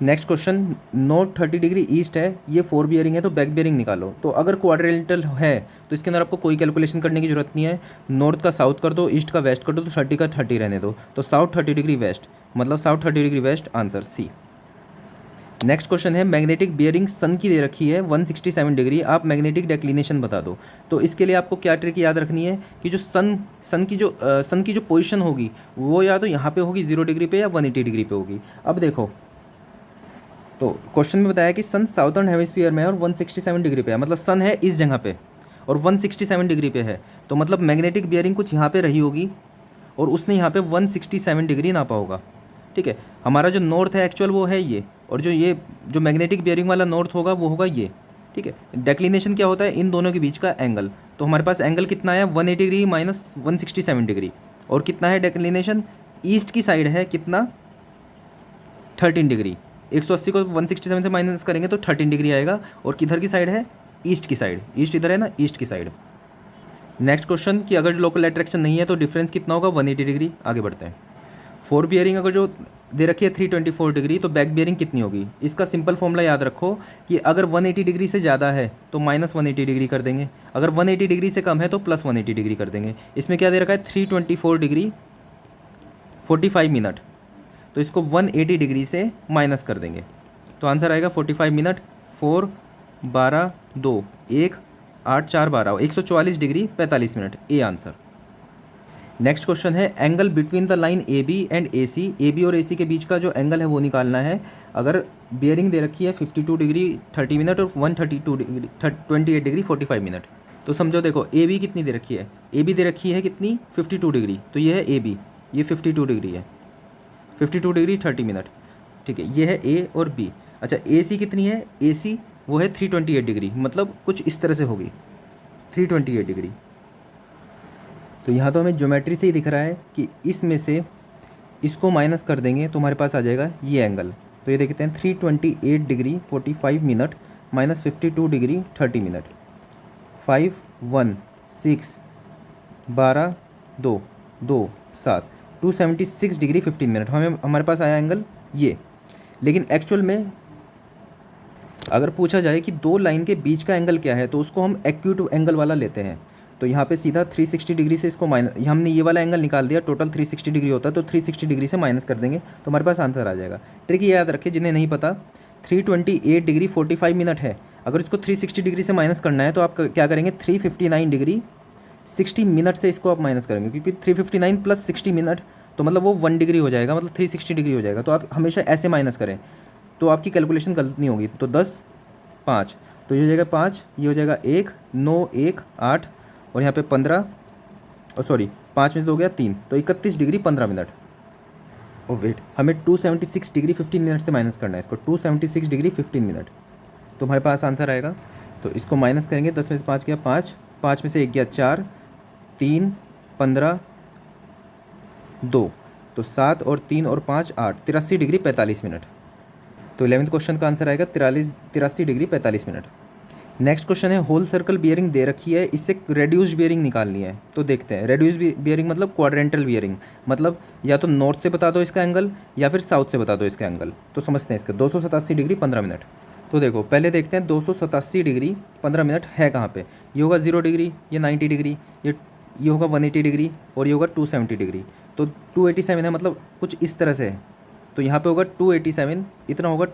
Speaker 1: Next question, north 30 degree east है, ये फोर बियरिंग है तो बैक बियरिंग निकालो। तो अगर क्वाड्रेंटल है तो इसके अंदर आपको कोई कैलकुलेशन करने की जरूरत नहीं है, नॉर्थ का साउथ कर दो, ईस्ट का वेस्ट कर दो, तो 30 का 30 रहने दो, तो साउथ 30 डिग्री वेस्ट, मतलब south 30 degree west, answer C. Next question है मैग्नेटिक बियरिंग सन की दे रखी है 167 डिग्री, आप मैग्नेटिक डेक्लिनेशन बता दो। तो इसके लिए आपको क्या ट्रिक याद रखनी है कि जो सन की जो पोजीशन होगी वो या तो यहाँ पे होगी 0 डिग्री पे या 180 डिग्री पे होगी। अब देखो, तो क्वेश्चन में बताया कि सन साउथर्न हेमिस्फीयर में है और 167 डिग्री पे है, मतलब सन है इस जगह पे और 167 डिग्री पे है, तो मतलब मैग्नेटिक बियरिंग कुछ यहाँ पे रही होगी और उसने यहाँ पे 167 डिग्री नापा होगा। ठीक है, हमारा जो नॉर्थ है एक्चुअल वो है ये, और जो मैग्नेटिक बियरिंग वाला नॉर्थ होगा वो होगा ये। ठीक है, डेक्लिनेशन क्या होता है, इन दोनों के बीच का एंगल। तो हमारे पास एंगल कितना है 180 डिग्री माइनस 167 डिग्री, और कितना है डेक्लिनेशन, ईस्ट की साइड है कितना 13 डिग्री। 180 को 167 से माइनस करेंगे तो 13 डिग्री आएगा, और किधर की साइड है, ईस्ट की साइड, ईस्ट इधर है ना, ईस्ट की साइड। नेक्स्ट क्वेश्चन कि अगर लोकल अट्रैक्शन नहीं है तो डिफरेंस कितना होगा 180 डिग्री। आगे बढ़ते हैं। फोर बियरिंग अगर जो दे रखी है 324 डिग्री, तो बैक बियरिंग कितनी होगी। इसका सिंपल फॉर्मूला याद रखो कि अगर 180 डिग्री से ज़्यादा है तो माइनस 180 डिग्री कर देंगे, अगर 180 डिग्री से कम है तो प्लस 180 डिग्री कर देंगे। इसमें क्या दे रखा है 324 डिग्री 45 मिनट, तो इसको 180 डिग्री से माइनस कर देंगे, तो आंसर आएगा 45 minute, 4 12 2 1 8 4 12 144 degree 45 minute, A answer. Next question है angle between the line A B and A C, A B और ए सी के बीच का जो एंगल है वो निकालना है। अगर बियरिंग दे रखी है 52 डिग्री 30 मिनट और 132 डिग्री 28 डिग्री 45 मिनट, तो समझो देखो ए बी कितनी दे रखी है, ए बी दे रखी है कितनी 52 डिग्री, तो ये है ए बी, ये 52 डिग्री है, 52 डिग्री 30 मिनट। ठीक है, ये है ए और बी। अच्छा ए सी कितनी है, ए सी वो है 328 डिग्री, मतलब कुछ इस तरह से होगी 328 डिग्री। तो यहाँ तो हमें ज्योमेट्री से ही दिख रहा है कि इसमें से इसको माइनस कर देंगे तो हमारे पास आ जाएगा ये एंगल। तो ये देखते हैं 328 degree 45 minute minus 52 degree 30 minute, 5 1 6 12 2 2 7 276 degree 15 minute, हमारे पास आया एंगल ये। लेकिन एक्चुअल में अगर पूछा जाए कि दो लाइन के बीच का एंगल क्या है तो उसको हम एक्यूट एंगल वाला लेते हैं। तो यहाँ पे सीधा 360 डिग्री से इसको माइनस, हमने ये वाला एंगल निकाल दिया, टोटल 360 डिग्री होता है, तो 360 डिग्री से माइनस कर देंगे तो हमारे पास आंसर आ जाएगा। ट्रिक ये याद रखें जिन्हें नहीं पता, 328 डिग्री 45 मिनट है, अगर इसको 360 डिग्री से माइनस करना है तो आप क्या करेंगे 359 डिग्री 60 मिनट से इसको आप माइनस करेंगे, क्योंकि 359 प्लस 60 मिनट तो मतलब वो 1 डिग्री हो जाएगा, मतलब 360 डिग्री हो जाएगा। तो आप हमेशा ऐसे माइनस करें तो आपकी कैलकुलेशन गलत नहीं होगी। तो 10 5, तो ये हो जाएगा 5, ये हो जाएगा 1 9 1 8 और यहाँ पे 15 और सॉरी 5 में से हो गया 3, तो 31 डिग्री 15 मिनट। और वेट, हमें 276 डिग्री 15 मिनट से माइनस करना है इसको, 276 डिग्री 15 मिनट, तो हमारे पास आंसर आएगा। तो इसको माइनस करेंगे, 10 में से 5 गया 5, 5 में से 1 गया 4, 3 15 2, तो 7 और 3 और 5 8, 83 डिग्री 45 मिनट। तो 11th क्वेश्चन का आंसर आएगा 83 डिग्री 45 मिनट। नेक्स्ट क्वेश्चन है होल सर्कल बियरिंग दे रखी है, इससे रेड्यूस्ड बियरिंग निकालनी है। तो देखते हैं, रेड्यूस्ड बियरिंग मतलब क्वाड्रेंटल बियरिंग, मतलब या तो नॉर्थ से बता दो इसका एंगल या फिर साउथ से बता दो इसका एंगल। तो समझते हैं इसका 287 डिग्री 15 मिनट। तो देखो पहले देखते हैं 287 डिग्री 15 मिनट है कहाँ पे, ये होगा 0 डिग्री, ये 90 डिग्री, ये होगा 180 डिग्री और ये होगा 270 डिग्री। तो 287 है, मतलब कुछ इस तरह से है, तो यहाँ पे होगा 287, इतना होगा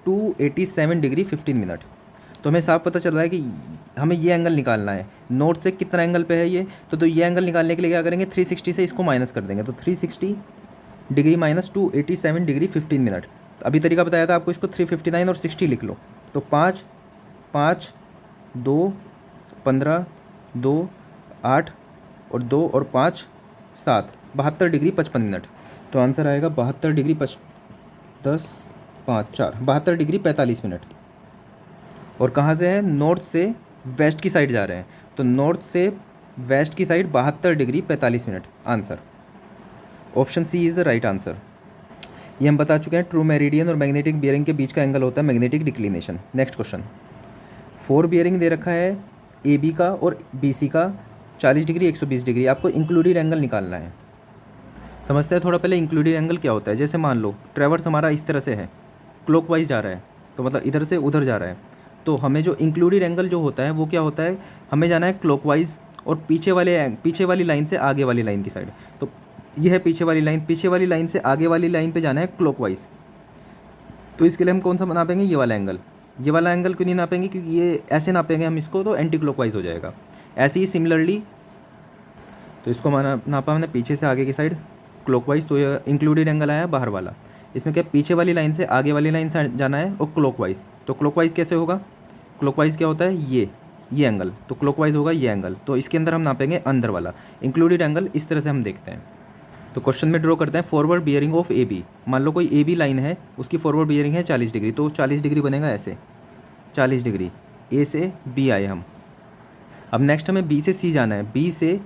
Speaker 1: 287 डिग्री 15 मिनट। तो हमें साफ पता चल रहा है कि हमें ये एंगल निकालना है, नॉर्थ से कितना एंगल पे है ये, तो ये एंगल निकालने के लिए क्या करेंगे 360 से इसको माइनस कर देंगे, तो 360 डिग्री माइनस 287 डिग्री 15 मिनट। अभी तरीका बताया था आपको, इसको 359 और 60 लिख लो, तो 5 5 2 15 2 8 और 2 और 5 7, 72 डिग्री 55 मिनट। तो आंसर आएगा 72 डिग्री 10 5 4, 72 डिग्री 45 मिनट। और कहाँ से है, नॉर्थ से वेस्ट की साइड जा रहे हैं, तो नॉर्थ से वेस्ट की side 72 degree 45 minute, answer option C is the right answer. ये हम बता चुके हैं, ट्रू मेरिडियन और मैग्नेटिक बियरिंग के बीच का एंगल होता है magnetic declination. Next question, 4 bearing दे रखा है ए बी का और बी सी का 40 डिग्री 120 डिग्री, आपको इंक्लूडेड एंगल निकालना है। समझते हैं थोड़ा पहले इंक्लूडेड एंगल क्या होता है। जैसे मान लो ट्रेवर्स हमारा इस तरह से है, क्लॉकवाइज जा रहा है, तो मतलब इधर से उधर जा रहा है, तो हमें जो इंक्लूडेड एंगल जो होता है वो क्या होता है, हमें जाना है क्लॉकवाइज और पीछे वाली लाइन से आगे वाली लाइन की साइड। तो ये है पीछे वाली लाइन, पीछे वाली लाइन से आगे वाली लाइन पे जाना है क्लॉकवाइज। तो इसके लिए हम कौन सा नापेंगे, ये वाला एंगल। ये वाला एंगल क्यों नहीं नापेंगे, क्योंकि ये ऐसे नापेंगे हम इसको तो एंटी क्लॉकवाइज हो जाएगा। ऐसे ही सिमिलरली, तो इसको नापा हमने पीछे से आगे की साइड क्लॉकवाइज, तो ये इंक्लूडेड एंगल आया बाहर वाला। इसमें क्या, पीछे वाली लाइन से आगे वाली लाइन से जाना है और क्लॉकवाइज। तो क्लॉकवाइज कैसे होगा, क्लॉकवाइज क्या होता है, ये एंगल, तो क्लॉकवाइज होगा ये एंगल। तो इसके अंदर हम नापेंगे अंदर वाला इंक्लूडेड एंगल। इस तरह से हम देखते हैं। तो क्वेश्चन में ड्रॉ करते हैं forward bearing of A B. मान लो कोई ए बी लाइन है, उसकी फॉरवर्ड बियरिंग है 40 डिग्री, तो 40 डिग्री बनेगा ऐसे, 40 डिग्री ए से बी आए हम। अब नेक्स्ट हमें बी से सी जाना है, बी से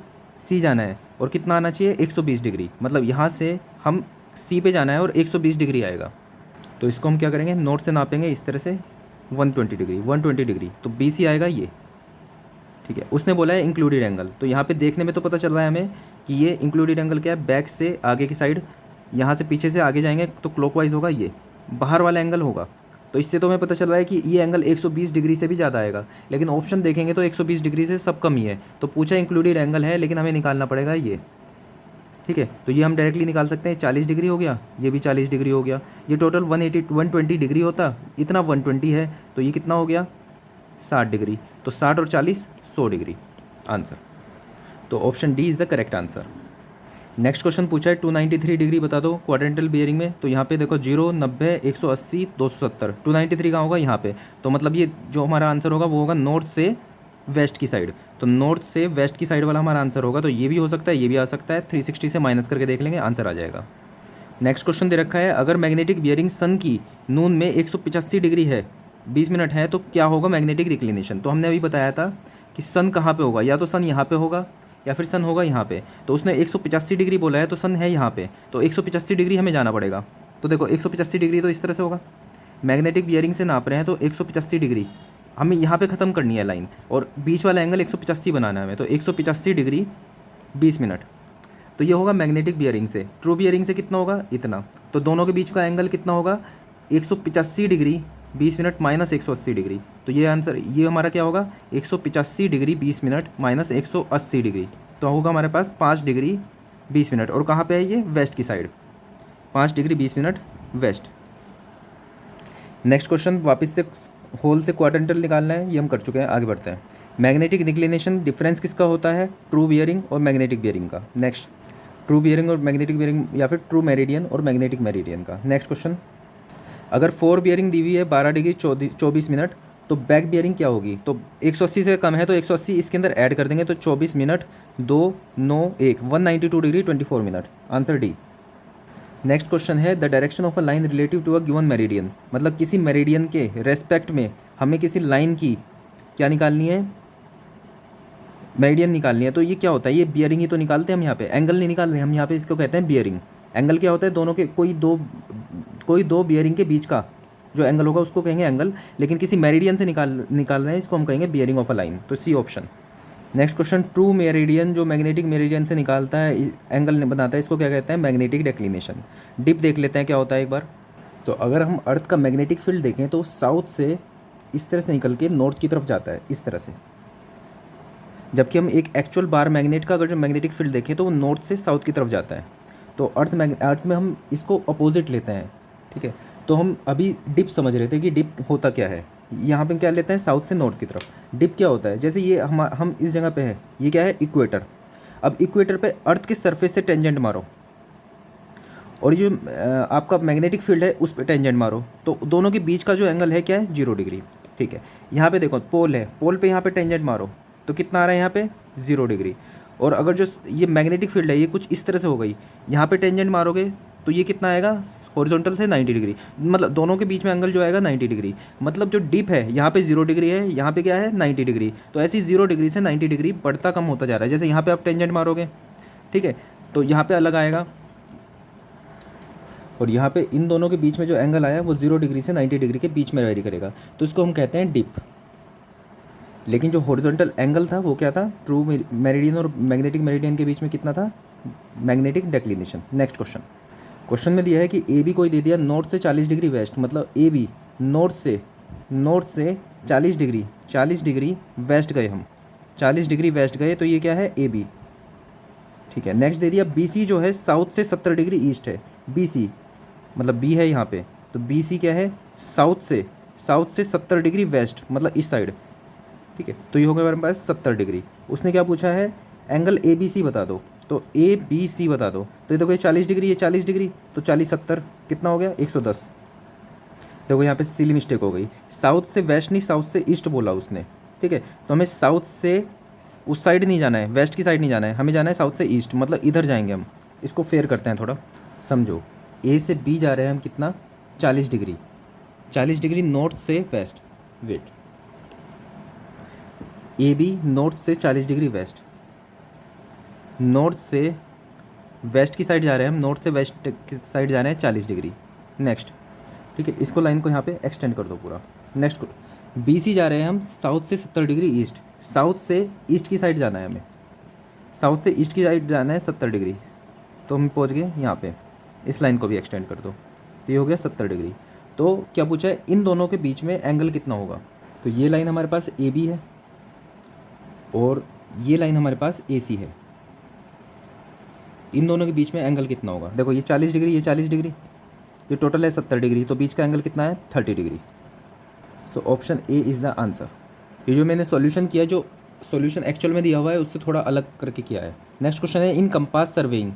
Speaker 1: सी जाना है और कितना आना चाहिए, 120 डिग्री। मतलब यहाँ से हम सी पे जाना है और 120 डिग्री आएगा। तो इसको हम क्या करेंगे, नोट से नापेंगे इस तरह से 120 डिग्री, 120 डिग्री, तो बी सी आएगा ये। ठीक है, उसने बोला है इंक्लूडेड एंगल। तो यहाँ पे देखने में तो पता चल रहा है हमें कि ये इंक्लूडेड एंगल क्या है, बैक से आगे की साइड, यहाँ से पीछे से आगे जाएंगे तो क्लॉकवाइज होगा, ये बाहर वाला एंगल होगा। तो इससे तो हमें पता चल रहा है कि ये एंगल 120 डिग्री से भी ज़्यादा आएगा, लेकिन ऑप्शन देखेंगे तो 120 डिग्री से सब कम ही है। तो पूछा इंक्लूडेड एंगल है, लेकिन हमें निकालना पड़ेगा ये। ठीक है, तो ये हम डायरेक्टली निकाल सकते हैं, 40 डिग्री हो गया, ये भी 40 डिग्री हो गया, ये टोटल 120 डिग्री होता, इतना 120 है, तो ये कितना हो गया 60 डिग्री। तो 60 और 40 100 डिग्री आंसर। तो option D is the correct answer. Next question पूछा है 293 डिग्री बता दो क्वाड्रेंटल बियरिंग में। तो यहाँ पे देखो 0, 90, 180, 270, 293 कहाँ होगा, यहाँ पे। तो मतलब ये जो हमारा आंसर होगा वो होगा नॉर्थ से वेस्ट की साइड। तो नॉर्थ से वेस्ट की साइड वाला हमारा आंसर होगा। तो ये भी हो सकता है, ये भी आ सकता है, 360 से माइनस करके देख लेंगे, आंसर आ जाएगा। नेक्स्ट क्वेश्चन दे रखा है, अगर मैग्नेटिक बियरिंग सन की नून में 185 डिग्री है, 20 मिनट है, तो क्या होगा मैग्नेटिक डिक्लिनेशन। तो हमने अभी बताया था कि सन कहाँ पे होगा, या तो सन यहाँ पे होगा या फिर सन होगा यहाँ पे। तो उसने 185 डिग्री बोला है, तो सन है यहाँ पे, तो 185 डिग्री हमें जाना पड़ेगा। तो देखो 185 डिग्री तो इस तरह से होगा, मैग्नेटिक बियरिंग से नाप रहे हैं, तो 185 डिग्री हमें यहाँ पे ख़त्म करनी है लाइन, और बीच वाला एंगल 185 बनाना है हमें। तो 185 डिग्री 20 मिनट, तो ये होगा मैग्नेटिक बियरिंग से। ट्रू बियरिंग से कितना होगा, इतना। तो दोनों के बीच का एंगल कितना होगा, 185 डिग्री 20 मिनट माइनस 180 डिग्री। तो ये आंसर, ये हमारा क्या होगा, 185 डिग्री 20 मिनट माइनस 180 डिग्री। तो होगा हमारे पास 5 डिग्री 20 मिनट। और कहाँ पे है ये, वेस्ट की side, 5 degree 20 minute west. Next question वापस से होल से क्वाड्रेंटल निकालना है, ये हम कर चुके हैं, आगे बढ़ते हैं। मैग्नेटिक डिक्लिनेशन डिफरेंस किसका होता है, ट्रू बियरिंग और मैग्नेटिक बियरिंग का। नेक्स्ट, ट्रू बियरिंग और मैग्नेटिक बियरिंग, या फिर ट्रू मेरिडियन और मैग्नेटिक मेरिडियन का। नेक्स्ट क्वेश्चन, अगर 4 बियरिंग दी हुई है 12 डिग्री 24 मिनट, तो बैक बियरिंग क्या होगी। तो 180 से कम है तो 180 इसके अंदर ऐड कर देंगे, तो 24 minute 2 9 1 192 degree 24 minute, answer D. Next question है, the direction of a line relative to a given meridian. मतलब किसी मेरिडियन के रेस्पेक्ट में हमें किसी लाइन की क्या निकालनी है, मेरिडियन निकालनी है। तो ये क्या होता है, ये बियरिंग ही तो निकालते हैं हम, यहाँ पे एंगल नहीं निकाल रहे हम, यहाँ पे इसको कहते हैं बियरिंग। एंगल क्या होता है, दोनों के कोई दो बियरिंग के बीच का जो एंगल होगा उसको कहेंगे एंगल, लेकिन किसी मेरिडियन से निकाल रहे हैं, इसको हम कहेंगे बियरिंग ऑफ अ लाइन। तो C option. Next question, true meridian जो मैग्नेटिक मेरिडियन से निकालता है एंगल बनाता है, इसको क्या कहते हैं, मैग्नेटिक डिक्लिनेशन। डिप देख लेते हैं क्या होता है एक बार। तो अगर हम अर्थ का मैग्नेटिक फील्ड देखें तो साउथ से इस तरह से निकल के नॉर्थ की तरफ जाता है, इस तरह से। जबकि हम एक एक्चुअल बार मैग्नेट का अगर जो मैग्नेटिक फील्ड देखें तो वो नॉर्थ से साउथ की तरफ जाता है। तो अर्थ में हम इसको अपोजिट लेते हैं। ठीक है, तो हम अभी डिप समझ रहे थे कि डिप होता क्या है। यहाँ पे क्या लेते हैं, साउथ से नॉर्थ की तरफ। डिप क्या होता है, जैसे ये हम इस जगह पे हैं, ये क्या है, इक्वेटर। अब इक्वेटर पे अर्थ के सरफेस से टेंजेंट मारो, और जो आपका मैग्नेटिक फील्ड है उस पर टेंजेंट मारो, तो दोनों के बीच का जो एंगल है क्या है, 0 डिग्री। ठीक है, यहाँ पे देखो पोल है, पोल पे यहाँ पे टेंजेंट मारो तो कितना आ रहा है यहाँ पे, 0 डिग्री। और अगर जो ये मैग्नेटिक फील्ड है ये कुछ इस तरह से हो गई, यहाँ पे टेंजेंट मारोगे तो ये कितना आएगा, हॉरिजॉन्टल से 90 डिग्री। मतलब दोनों के बीच में एंगल जो आएगा 90 डिग्री। मतलब जो डिप है यहाँ पे 0 डिग्री है, यहाँ पे क्या है 90 डिग्री। तो ऐसी 0 डिग्री से 90 डिग्री बढ़ता कम होता जा रहा है। जैसे यहाँ पे आप टेंजेंट मारोगे, ठीक है, तो यहाँ पे अलग आएगा, और यहाँ पे इन दोनों के बीच में जो एंगल आया वो 0 डिग्री से 90 डिग्री के बीच में वेरी करेगा, तो इसको हम कहते हैं डिप। लेकिन जो हॉरिजॉन्टल एंगल था वो क्या था, ट्रू मेरिडियन और मैग्नेटिक मेरिडियन के बीच में कितना था, मैग्नेटिक डिक्लिनेशन। नेक्स्ट क्वेश्चन में दिया है कि ए बी कोई दे दिया नॉर्थ से 40 डिग्री वेस्ट, मतलब ए बी नॉर्थ से 40 डिग्री वेस्ट गए हम, 40 डिग्री वेस्ट गए, तो ये क्या है, ए बी। ठीक है, नेक्स्ट दे दिया BC जो है साउथ से 70 डिग्री ईस्ट है। BC मतलब B है यहाँ पे, तो BC क्या है, साउथ से 70 डिग्री वेस्ट मतलब इस साइड। ठीक है, तो ये हो गया हमारे पास 70 डिग्री। उसने क्या पूछा है, एंगल ABC बता दो, तो ABC बता दो। तो ये देखो ये 40 डिग्री, ये 40 डिग्री, तो 40 70 कितना हो गया, 110। देखो यहाँ पे सिली मिस्टेक हो गई, साउथ से वेस्ट नहीं, साउथ से ईस्ट बोला उसने। ठीक है, तो हमें साउथ से उस साइड नहीं जाना है, वेस्ट की साइड नहीं जाना है, हमें जाना है साउथ से ईस्ट, मतलब इधर जाएंगे हम। इसको फेयर करते हैं थोड़ा, समझो। A से B जा रहे हैं हम कितना, 40 डिग्री, 40 डिग्री नॉर्थ से वेस्ट। वेट, AB नॉर्थ से 40 डिग्री वेस्ट, नॉर्थ से वेस्ट की साइड जा रहे हैं हम, नॉर्थ से वेस्ट की साइड जा रहे हैं 40 डिग्री। नेक्स्ट, ठीक है, इसको लाइन को यहाँ पे एक्सटेंड कर दो पूरा। नेक्स्ट BC जा रहे हैं हम साउथ से 70 डिग्री ईस्ट, साउथ से ईस्ट की साइड जाना है हमें, साउथ से ईस्ट की साइड जाना है 70 डिग्री, तो हम पहुँच गए यहाँ पे। इस लाइन को भी एक्सटेंड कर दो, तो ये हो गया 70 डिग्री। तो क्या पूछा है, इन दोनों के बीच में एंगल कितना होगा। तो ये लाइन हमारे पास AB है और ये लाइन हमारे पास AC है, इन दोनों के बीच में एंगल कितना होगा। देखो ये 40 डिग्री, ये 40 डिग्री, ये टोटल है 70 डिग्री, तो बीच का एंगल कितना है, 30 degree. So option A is the answer. ये जो मैंने सॉल्यूशन किया, जो सॉल्यूशन एक्चुअल में दिया हुआ है उससे थोड़ा अलग करके किया है। नेक्स्ट क्वेश्चन है, in compass surveying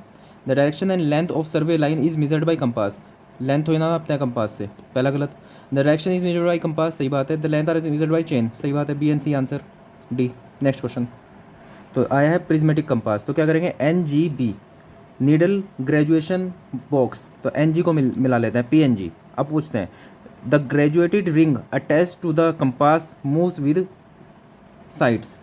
Speaker 1: the direction and length of survey line is measured by compass. Length हो ना अपने कंपास से, पहला गलत। The direction is measured by compass, सही बात है। The length are is measured by chain, सही बात है। B and C answer D। Next question तो आया है प्रिज्मेटिक कंपास, तो क्या करेंगे, NGB नीडल ग्रेजुएशन बॉक्स, तो NG को मिला लेते हैं, PNG। अब पूछते हैं, the graduated ring attach to the compass moves with sides.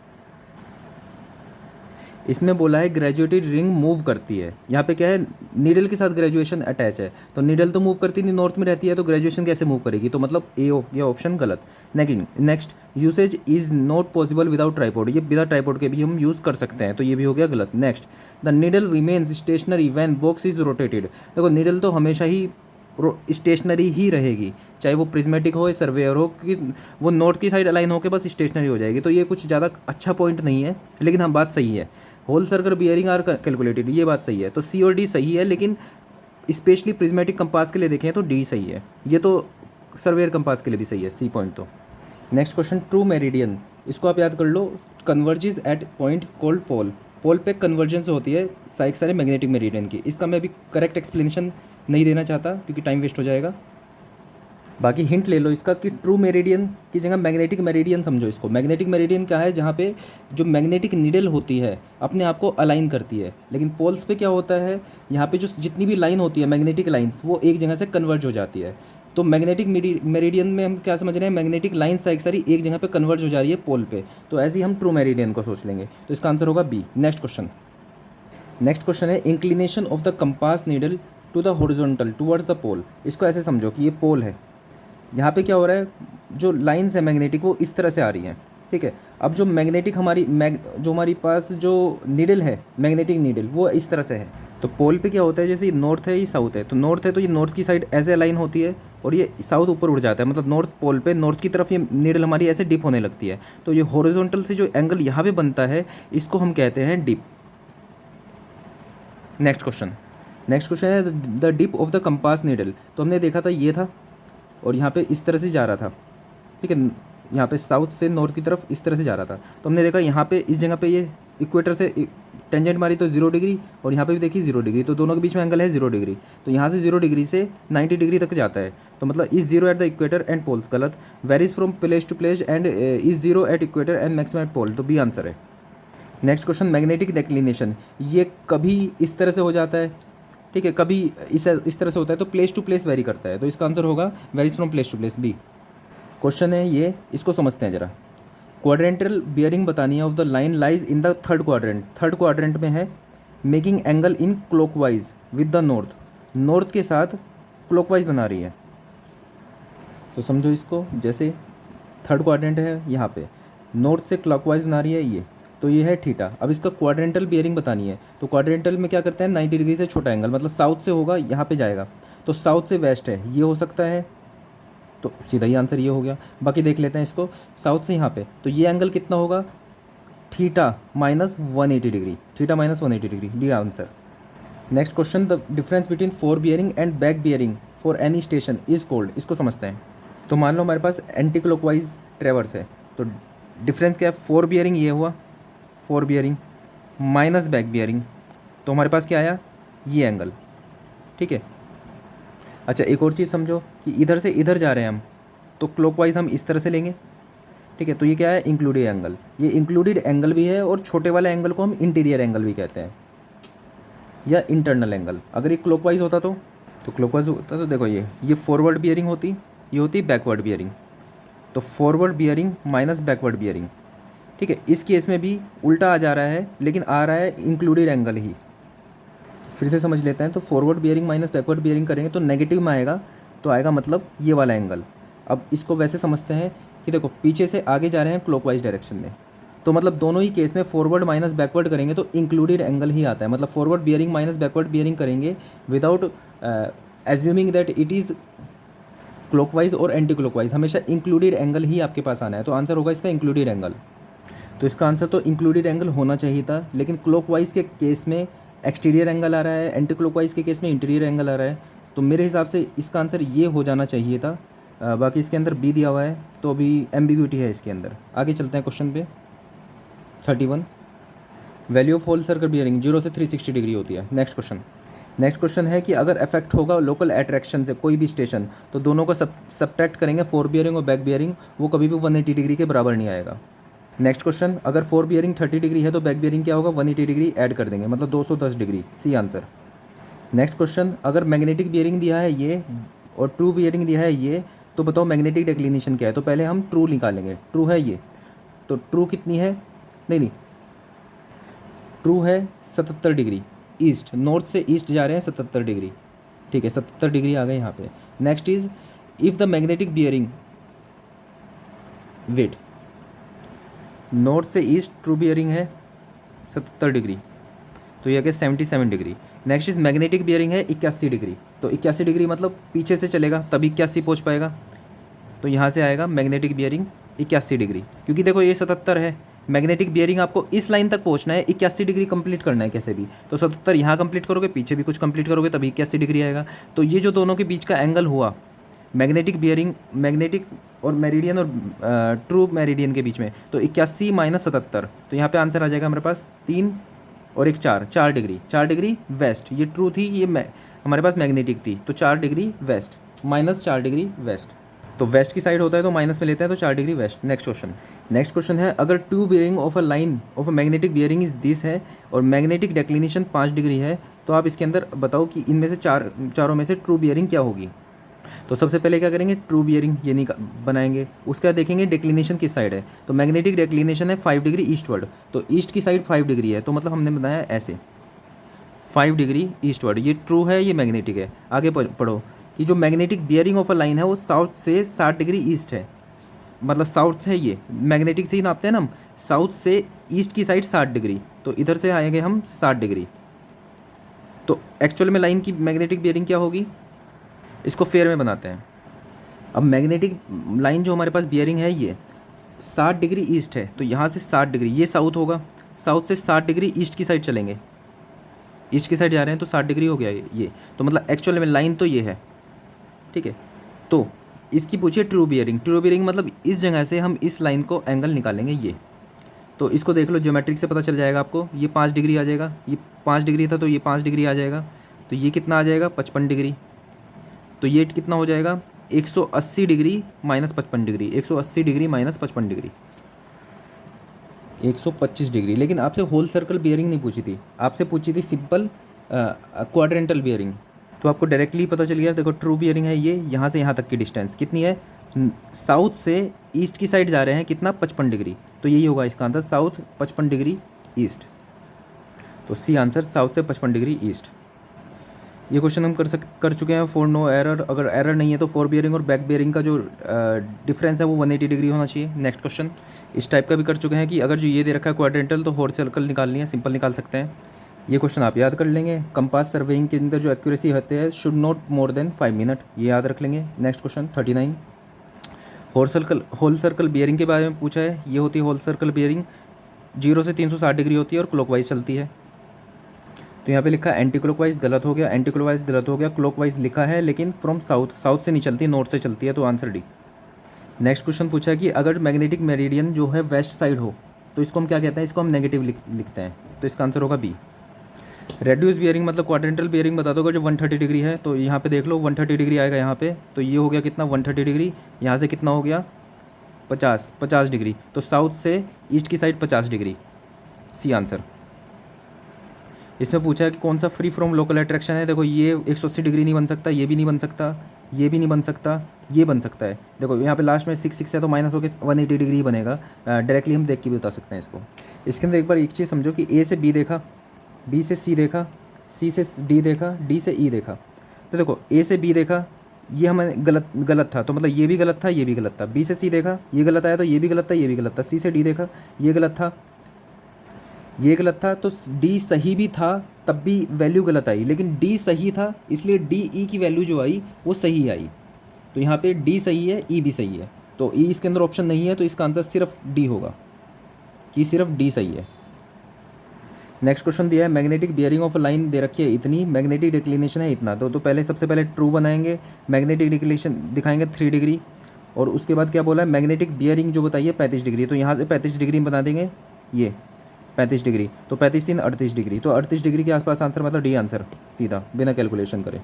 Speaker 1: इसमें बोला है ग्रेजुएटेड रिंग मूव करती है, यहाँ पे क्या है, नीडल के साथ ग्रेजुएशन अटैच है, तो नीडल तो मूव करती नहीं, नॉर्थ में रहती है, तो ग्रेजुएशन कैसे मूव करेगी, तो मतलब A हो गया ऑप्शन गलत। Next, usage is not possible without tripod, ये बिना ट्राइपॉड के भी हम यूज़ कर सकते हैं, तो ये भी हो गया गलत। Next, the needle remains stationary when box is rotated. देखो नीडल तो हमेशा ही स्टेशनरी ही रहेगी, चाहे वो प्रिज्मेटिक हो या सर्वेयर हो, क्योंकि वो नॉर्थ की साइड अलाइन होकर बस स्टेशनरी हो जाएगी, तो ये कुछ ज़्यादा अच्छा पॉइंट नहीं है, लेकिन हाँ बात सही है। Whole circle bearing are calculated, ये बात सही है, तो C और D सही है, लेकिन स्पेशली प्रिज्मेटिक कंपास के लिए देखें तो D सही है। ये तो सर्वेयर कंपास के लिए भी सही है, C पॉइंट। तो नेक्स्ट क्वेश्चन, ट्रू मेरिडियन, इसको आप याद कर लो, converges at point called pole. Pole पे कन्वर्जेंस होती है सारे मैग्नेटिक मेरिडियन की। इसका मैं अभी करेक्ट एक्सप्लेनेशन नहीं देना चाहता क्योंकि टाइम वेस्ट हो जाएगा, बाकी हिंट ले लो इसका कि ट्रू मेरिडियन की जगह मैग्नेटिक मेरिडियन समझो इसको। मैग्नेटिक मेरिडियन क्या है, जहाँ पे जो मैग्नेटिक नीडल होती है अपने आप को अलाइन करती है, लेकिन पोल्स पे क्या होता है, यहाँ पे जो जितनी भी लाइन होती है मैग्नेटिक लाइंस, वो एक जगह से कन्वर्ज हो जाती है। तो मैग्नेटिक मेरिडियन में हम क्या समझ रहे हैं, मैग्नेटिक लाइंस सारी एक जगह पे कन्वर्ज हो जा रही है पोल पे, तो ऐसे ही हम ट्रू मेरिडियन को सोच लेंगे, तो इसका आंसर होगा B। नेक्स्ट क्वेश्चन है, inclination of the compass needle to the horizontal towards the pole. इसको ऐसे समझो कि ये पोल है, यहाँ पे क्या हो रहा है, जो लाइंस है मैग्नेटिक वो इस तरह से आ रही हैं। ठीक है, अब जो मैग्नेटिक जो हमारी पास जो नीडल है मैग्नेटिक नीडल, वो इस तरह से है। तो पोल पे क्या होता है, जैसे ये नॉर्थ है ये साउथ है, तो नॉर्थ है तो ये नॉर्थ की साइड ऐसे अलाइन होती है और ये साउथ ऊपर उड़ जाता है, मतलब नॉर्थ पोल पे नॉर्थ की तरफ ये नीडल हमारी ऐसे डिप होने लगती है। तो ये हॉरिजॉन्टल से जो एंगल यहाँ पे बनता है इसको हम कहते हैं डिप। नेक्स्ट क्वेश्चन है, the dip of the compass needle. तो हमने देखा था ये था और यहाँ पे इस तरह से जा रहा था, ठीक है, यहाँ पे साउथ से नॉर्थ की तरफ इस तरह से जा रहा था, तो हमने देखा यहाँ पे इस जगह पे ये इक्वेटर से टेंजेंट मारी तो 0 डिग्री, और यहाँ पे भी देखिए 0 डिग्री, तो दोनों के बीच में एंगल है 0 डिग्री, तो यहाँ से 0 डिग्री से 90 डिग्री तक जाता है, तो मतलब is 0 at the equator and poles, गलत। Varies from place to place and is 0 at equator and maximum at pole, तो B आंसर है। नेक्स्ट क्वेश्चन, मैग्नेटिक डिक्लिनेशन, ये कभी इस तरह से हो जाता है, ठीक है, कभी इस तरह से होता है, तो प्लेस टू प्लेस वेरी करता है, तो इसका आंसर होगा varies from place to place, B। Question है ये, इसको समझते हैं जरा। क्वाड्रेंटल बियरिंग बतानी है of the line lies in the third quadrant. Third quadrant में है, making angle in clockwise with the north के साथ क्लॉकवाइज बना रही है। तो समझो इसको, जैसे थर्ड क्वाड्रेंट है यहाँ पे, नॉर्थ से क्लॉकवाइज बना रही है ये, तो ये है थीटा। अब इसका क्वाड्रेंटल बियरिंग बतानी है, तो क्वाड्रेंटल में क्या करते हैं, 90 डिग्री से छोटा एंगल, मतलब साउथ से होगा यहाँ पे जाएगा, तो साउथ से वेस्ट है, ये हो सकता है, तो सीधा ही आंसर ये हो गया। बाकी देख लेते हैं इसको, साउथ से यहाँ पे, तो ये एंगल कितना होगा, theta minus 180 degree, theta minus 180 degree, D answer. Next question, the difference between four bearing and back bearing for any station is cold. इसको समझते हैं। तो मान लो हमारे पास एंटी क्लॉकवाइज ट्रेवर्स है, तो डिफरेंस क्या है, फोर बियरिंग ये हुआ, four bearing minus back bearing, तो हमारे पास क्या आया, ये एंगल, ठीक है। अच्छा एक और चीज़ समझो कि इधर से इधर जा रहे हैं हम, तो क्लॉकवाइज हम इस तरह से लेंगे, ठीक है। तो ये क्या है, इंक्लूडेड एंगल, ये इंक्लूडेड एंगल भी है, और छोटे वाले एंगल को हम इंटीरियर एंगल भी कहते हैं, या इंटरनल एंगल। अगर ये क्लॉकवाइज होता तो क्लॉकवाइज होता तो देखो ये फॉरवर्ड बियरिंग होती, ये होती बैकवर्ड बियरिंग, तो forward bearing minus backward bearing, ठीक है। इस केस में भी उल्टा आ जा रहा है, लेकिन आ रहा है इंक्लूडेड एंगल ही। फिर से समझ लेते हैं, तो forward bearing minus backward bearing करेंगे तो नेगेटिव में आएगा, तो आएगा मतलब ये वाला एंगल। अब इसको वैसे समझते हैं कि देखो पीछे से आगे जा रहे हैं क्लॉकवाइज डायरेक्शन में, तो मतलब दोनों ही केस में फॉरवर्ड माइनस बैकवर्ड करेंगे तो इंक्लूडेड एंगल ही आता है। मतलब forward bearing minus backward bearing करेंगे without assuming that it is clockwise और एंटी क्लॉकवाइज, हमेशा इंक्लूडेड एंगल ही आपके पास आना है। तो आंसर होगा इसका इंक्लूडेड एंगल। तो इसका आंसर तो इंक्लूडेड एंगल होना चाहिए था, लेकिन क्लॉकवाइज के केस में एक्सटीरियर एंगल आ रहा है, एंटी क्लॉकवाइज के केस में इंटीरियर एंगल आ रहा है, तो मेरे हिसाब से इसका आंसर ये हो जाना चाहिए था। बाकी इसके अंदर बी दिया हुआ है, तो अभी एम्बिग्यूटी है इसके अंदर। आगे चलते हैं क्वेश्चन पे 31। Value of whole circle bearing 0 से 360 डिग्री होती है। नेक्स्ट क्वेश्चन है कि अगर इफेक्ट होगा लोकल अट्रैक्शन से कोई भी स्टेशन, तो दोनों को सब्ट्रैक्ट करेंगे, फोर बियरिंग और बैक बियरिंग, वो कभी भी 180 डिग्री के बराबर नहीं आएगा। नेक्स्ट क्वेश्चन, अगर फोर बियरिंग 30 डिग्री है तो बैक बियरिंग क्या होगा, 180 डिग्री ऐड कर देंगे, मतलब 210 degree, C answer. Next question, अगर मैग्नेटिक बियरिंग दिया है ये और ट्रू बियरिंग दिया है ये, तो बताओ मैग्नेटिक डिक्लिनेशन क्या है। तो पहले हम ट्रू निकालेंगे, ट्रू है ये, तो ट्रू कितनी है, नहीं ट्रू है 77 डिग्री ईस्ट, नॉर्थ से ईस्ट जा रहे हैं 77 डिग्री, ठीक है, 77 डिग्री आ गए यहाँ पे। Next is if the magnetic bearing वेट, नॉर्थ से ईस्ट ट्रू बियरिंग है 77 डिग्री, तो ये आ गया 77 degree. Next is magnetic bearing है 81 डिग्री, तो 81 डिग्री मतलब पीछे से चलेगा तभी 81 पहुँच पाएगा, तो यहाँ से आएगा मैग्नेटिक बियरिंग 81 डिग्री, क्योंकि देखो ये 77 है, मैग्नेटिक बियरिंग आपको इस लाइन तक पहुंचना है, 81 डिग्री कंप्लीट करना है कैसे भी, तो 77 यहाँ कंप्लीट करोगे, पीछे भी कुछ कंप्लीट करोगे, तभी 81 डिग्री आएगा। तो ये जो दोनों के बीच का एंगल हुआ मैग्नेटिक बियरिंग, मैग्नेटिक और मेरिडियन और ट्रू मेरिडियन के बीच में, तो 81 माइनस 77, तो यहाँ पे आंसर आ जाएगा हमारे पास 3 और एक 4 डिग्री, 4 डिग्री वेस्ट। ये ट्रू थी, ये हमारे पास मैग्नेटिक थी, तो 4 degree west minus 4 degree west, तो वेस्ट की साइड होता है तो माइनस में लेते हैं, तो 4 डिग्री वेस्ट। नेक्स्ट क्वेश्चन है, अगर true bearing of a line of a magnetic bearing is this है और मैग्नेटिक डेक्लिनेशन 5 डिग्री है, तो आप इसके अंदर बताओ कि इनमें से चारों में से ट्रू बियरिंग क्या होगी। तो सबसे पहले क्या करेंगे, ट्रू बियरिंग ये बनाएंगे, उसके बाद देखेंगे डेक्लिनेशन किस साइड है, तो मैग्नेटिक डेक्लिनेशन है 5 डिग्री ईस्टवर्ड, तो ईस्ट की साइड 5 डिग्री है, तो मतलब हमने बनाया ऐसे 5 डिग्री ईस्टवर्ड, ये ट्रू है, ये मैग्नेटिक है। आगे पढ़ो कि जो magnetic bearing of a line है वो साउथ से 60 डिग्री ईस्ट है, मतलब साउथ है, ये मैग्नेटिक से ही नापते हैं ना हम, साउथ से ईस्ट की साइड 60 डिग्री, तो इधर से आएंगे हम 60 डिग्री। तो एक्चुअल में लाइन की मैग्नेटिक बियरिंग क्या होगी, इसको फेयर में बनाते हैं। अब मैग्नेटिक लाइन जो हमारे पास बियरिंग है ये 60 डिग्री ईस्ट है, तो यहाँ से 60 डिग्री, ये साउथ होगा, साउथ से 60 डिग्री ईस्ट की साइड चलेंगे, ईस्ट की साइड जा रहे हैं तो 60 डिग्री हो गया ये, तो मतलब एक्चुअल में लाइन तो ये है, ठीक है। तो इसकी पूछिए ट्रू बियरिंग, ट्रू बियरिंग मतलब इस जगह से हम इस लाइन को एंगल निकालेंगे ये, तो इसको देख लो ज्योमेट्रिक से पता चल जाएगा आपको, ये 5 डिग्री आ जाएगा, ये 5 डिग्री था तो ये 5 डिग्री आ जाएगा, तो ये कितना आ जाएगा 55 डिग्री, तो ये कितना हो जाएगा 180 degree minus 55 degree, 180 degree minus 55 degree 125 degree. लेकिन आपसे होल सर्कल बियरिंग नहीं पूछी थी, आपसे पूछी थी सिंपल क्वाड्रेंटल बियरिंग, तो आपको डायरेक्टली पता चल गया। देखो ट्रू बियरिंग है ये, यहाँ से यहाँ तक की डिस्टेंस कितनी है, साउथ से ईस्ट की साइड जा रहे हैं कितना 55 डिग्री, तो यही होगा इसका आंसर, साउथ 55 डिग्री ईस्ट, तो सी आंसर साउथ से 55 डिग्री ईस्ट। ये क्वेश्चन हम कर चुके हैं फॉर नो एरर, अगर एरर नहीं है तो फोर बियरिंग और बैक बियरिंग का जो डिफरेंस है वो 180 डिग्री होना चाहिए। नेक्स्ट क्वेश्चन इस टाइप का भी कर चुके हैं कि अगर जो ये दे रखा है क्वाड्रेंटल तो होल सर्कल निकालनी है, सिंपल निकाल सकते हैं। ये क्वेश्चन आप याद कर लेंगे। कंपास सर्वेइंग के अंदर जो एक्यूरेसी होते हैं should not more than 5 minute, ये याद रख लेंगे। Next question 39 whole circle bearing के बारे में पूछा है, ये होती है होल सर्कल बियरिंग 0 से 360 डिग्री होती है और क्लॉकवाइज चलती है। तो यहाँ पे लिखा एंटी क्लॉकवाइज, गलत हो गया। एंटी क्लॉकवाइज गलत हो गया। क्लॉकवाइज लिखा है लेकिन फ्रॉम साउथ, साउथ से नहीं चलती, नॉर्थ से चलती है, तो आंसर डी। नेक्स्ट क्वेश्चन पूछा है कि अगर मैग्नेटिक मेरिडियन जो है वेस्ट साइड हो तो इसको हम क्या कहते हैं, इसको हम नेगेटिव लिखते हैं, तो इसका आंसर होगा बी। रेड्यूस बियरिंग मतलब क्वाड्रेंटल बियरिंग बता दोगे जो 130 डिग्री है, तो यहाँ पे देख लो 130 डिग्री आएगा यहाँ पे, तो ये हो गया कितना 130 डिग्री, यहाँ से कितना हो गया 50 डिग्री, तो साउथ से ईस्ट की साइड 50 डिग्री, सी आंसर। इसमें पूछा है कि कौन सा फ्री फ्रॉम लोकल अट्रैक्शन है। देखो ये 180 डिग्री नहीं बन सकता, ये भी नहीं बन सकता, ये भी नहीं बन सकता, ये बन सकता है। देखो यहाँ पे लास्ट में 6 है तो माइनस होकर 180 डिग्री ही बनेगा। डायरेक्टली हम देख के भी बता सकते हैं इसको। इसके अंदर एक बार एक चीज़ समझो कि ए से बी देखा, बी से सी देखा, सी से डी देखा, डी से ई देखा। तो देखो ए से बी देखा, ये हमें गलत था, तो मतलब ये भी गलत था, ये भी गलत था। बी से सी देखा, ये गलत आया, तो ये भी गलत था, ये भी गलत था। सी से डी देखा, ये गलत था, ये गलत था, तो डी सही भी था तब भी वैल्यू गलत आई, लेकिन डी सही था इसलिए डी ई की वैल्यू जो आई वो सही आई। तो यहाँ पे डी सही है, ई भी सही है, तो ई इसके अंदर ऑप्शन नहीं है, तो इसका आंसर सिर्फ डी होगा कि सिर्फ डी सही है। नेक्स्ट क्वेश्चन दिया है मैग्नेटिक बियरिंग ऑफ लाइन दे रखी है इतनी, मैग्नेटिक डिक्लिनेशन है इतना, तो पहले सबसे पहले ट्रू बनाएंगे, मैग्नेटिक डिक्लिनेशन दिखाएंगे 3 डिग्री, और उसके बाद क्या बोला है मैग्नेटिक बियरिंग जो बताइए 35 डिग्री, तो यहाँ से 35 डिग्री बना देंगे, ये 35 डिग्री, तो 35 3 38 डिग्री, तो 38 डिग्री के आसपास आंसर, मतलब डी आंसर सीधा बिना कैलकुलेशन करे।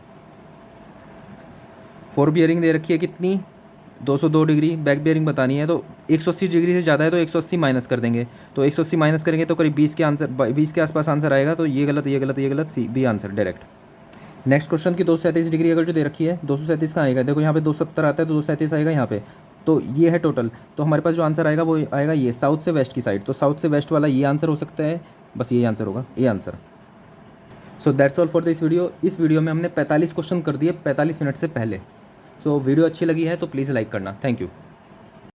Speaker 1: 4 बियरिंग दे रखी है कितनी 202 डिग्री, बैक बियरिंग बतानी है, तो 180 डिग्री से ज़्यादा है तो 180 माइनस कर देंगे, तो 180 माइनस करेंगे तो करीब 20 के आंसर, 20 के आसपास आंसर आएगा, तो ये गलत, ये गलत, ये गलत, C B answer direct. Next question की 237 डिग्री अगर जो दे रखी है, 237 कहाँ आएगा, देखो यहाँ पे 270 आता है तो 237 आएगा यहाँ पे, तो ये है टोटल, तो हमारे पास जो आंसर आएगा वो आएगा ये साउथ से वेस्ट की साइड, तो साउथ से वेस्ट वाला ये आंसर हो सकता है, बस ये आंसर होगा, ये answer. So that's all for this video. इस वीडियो में हमने 45 क्वेश्चन कर दिए 45 मिनट से पहले। सो वीडियो अच्छी लगी है तो प्लीज़ लाइक करना। Thank you.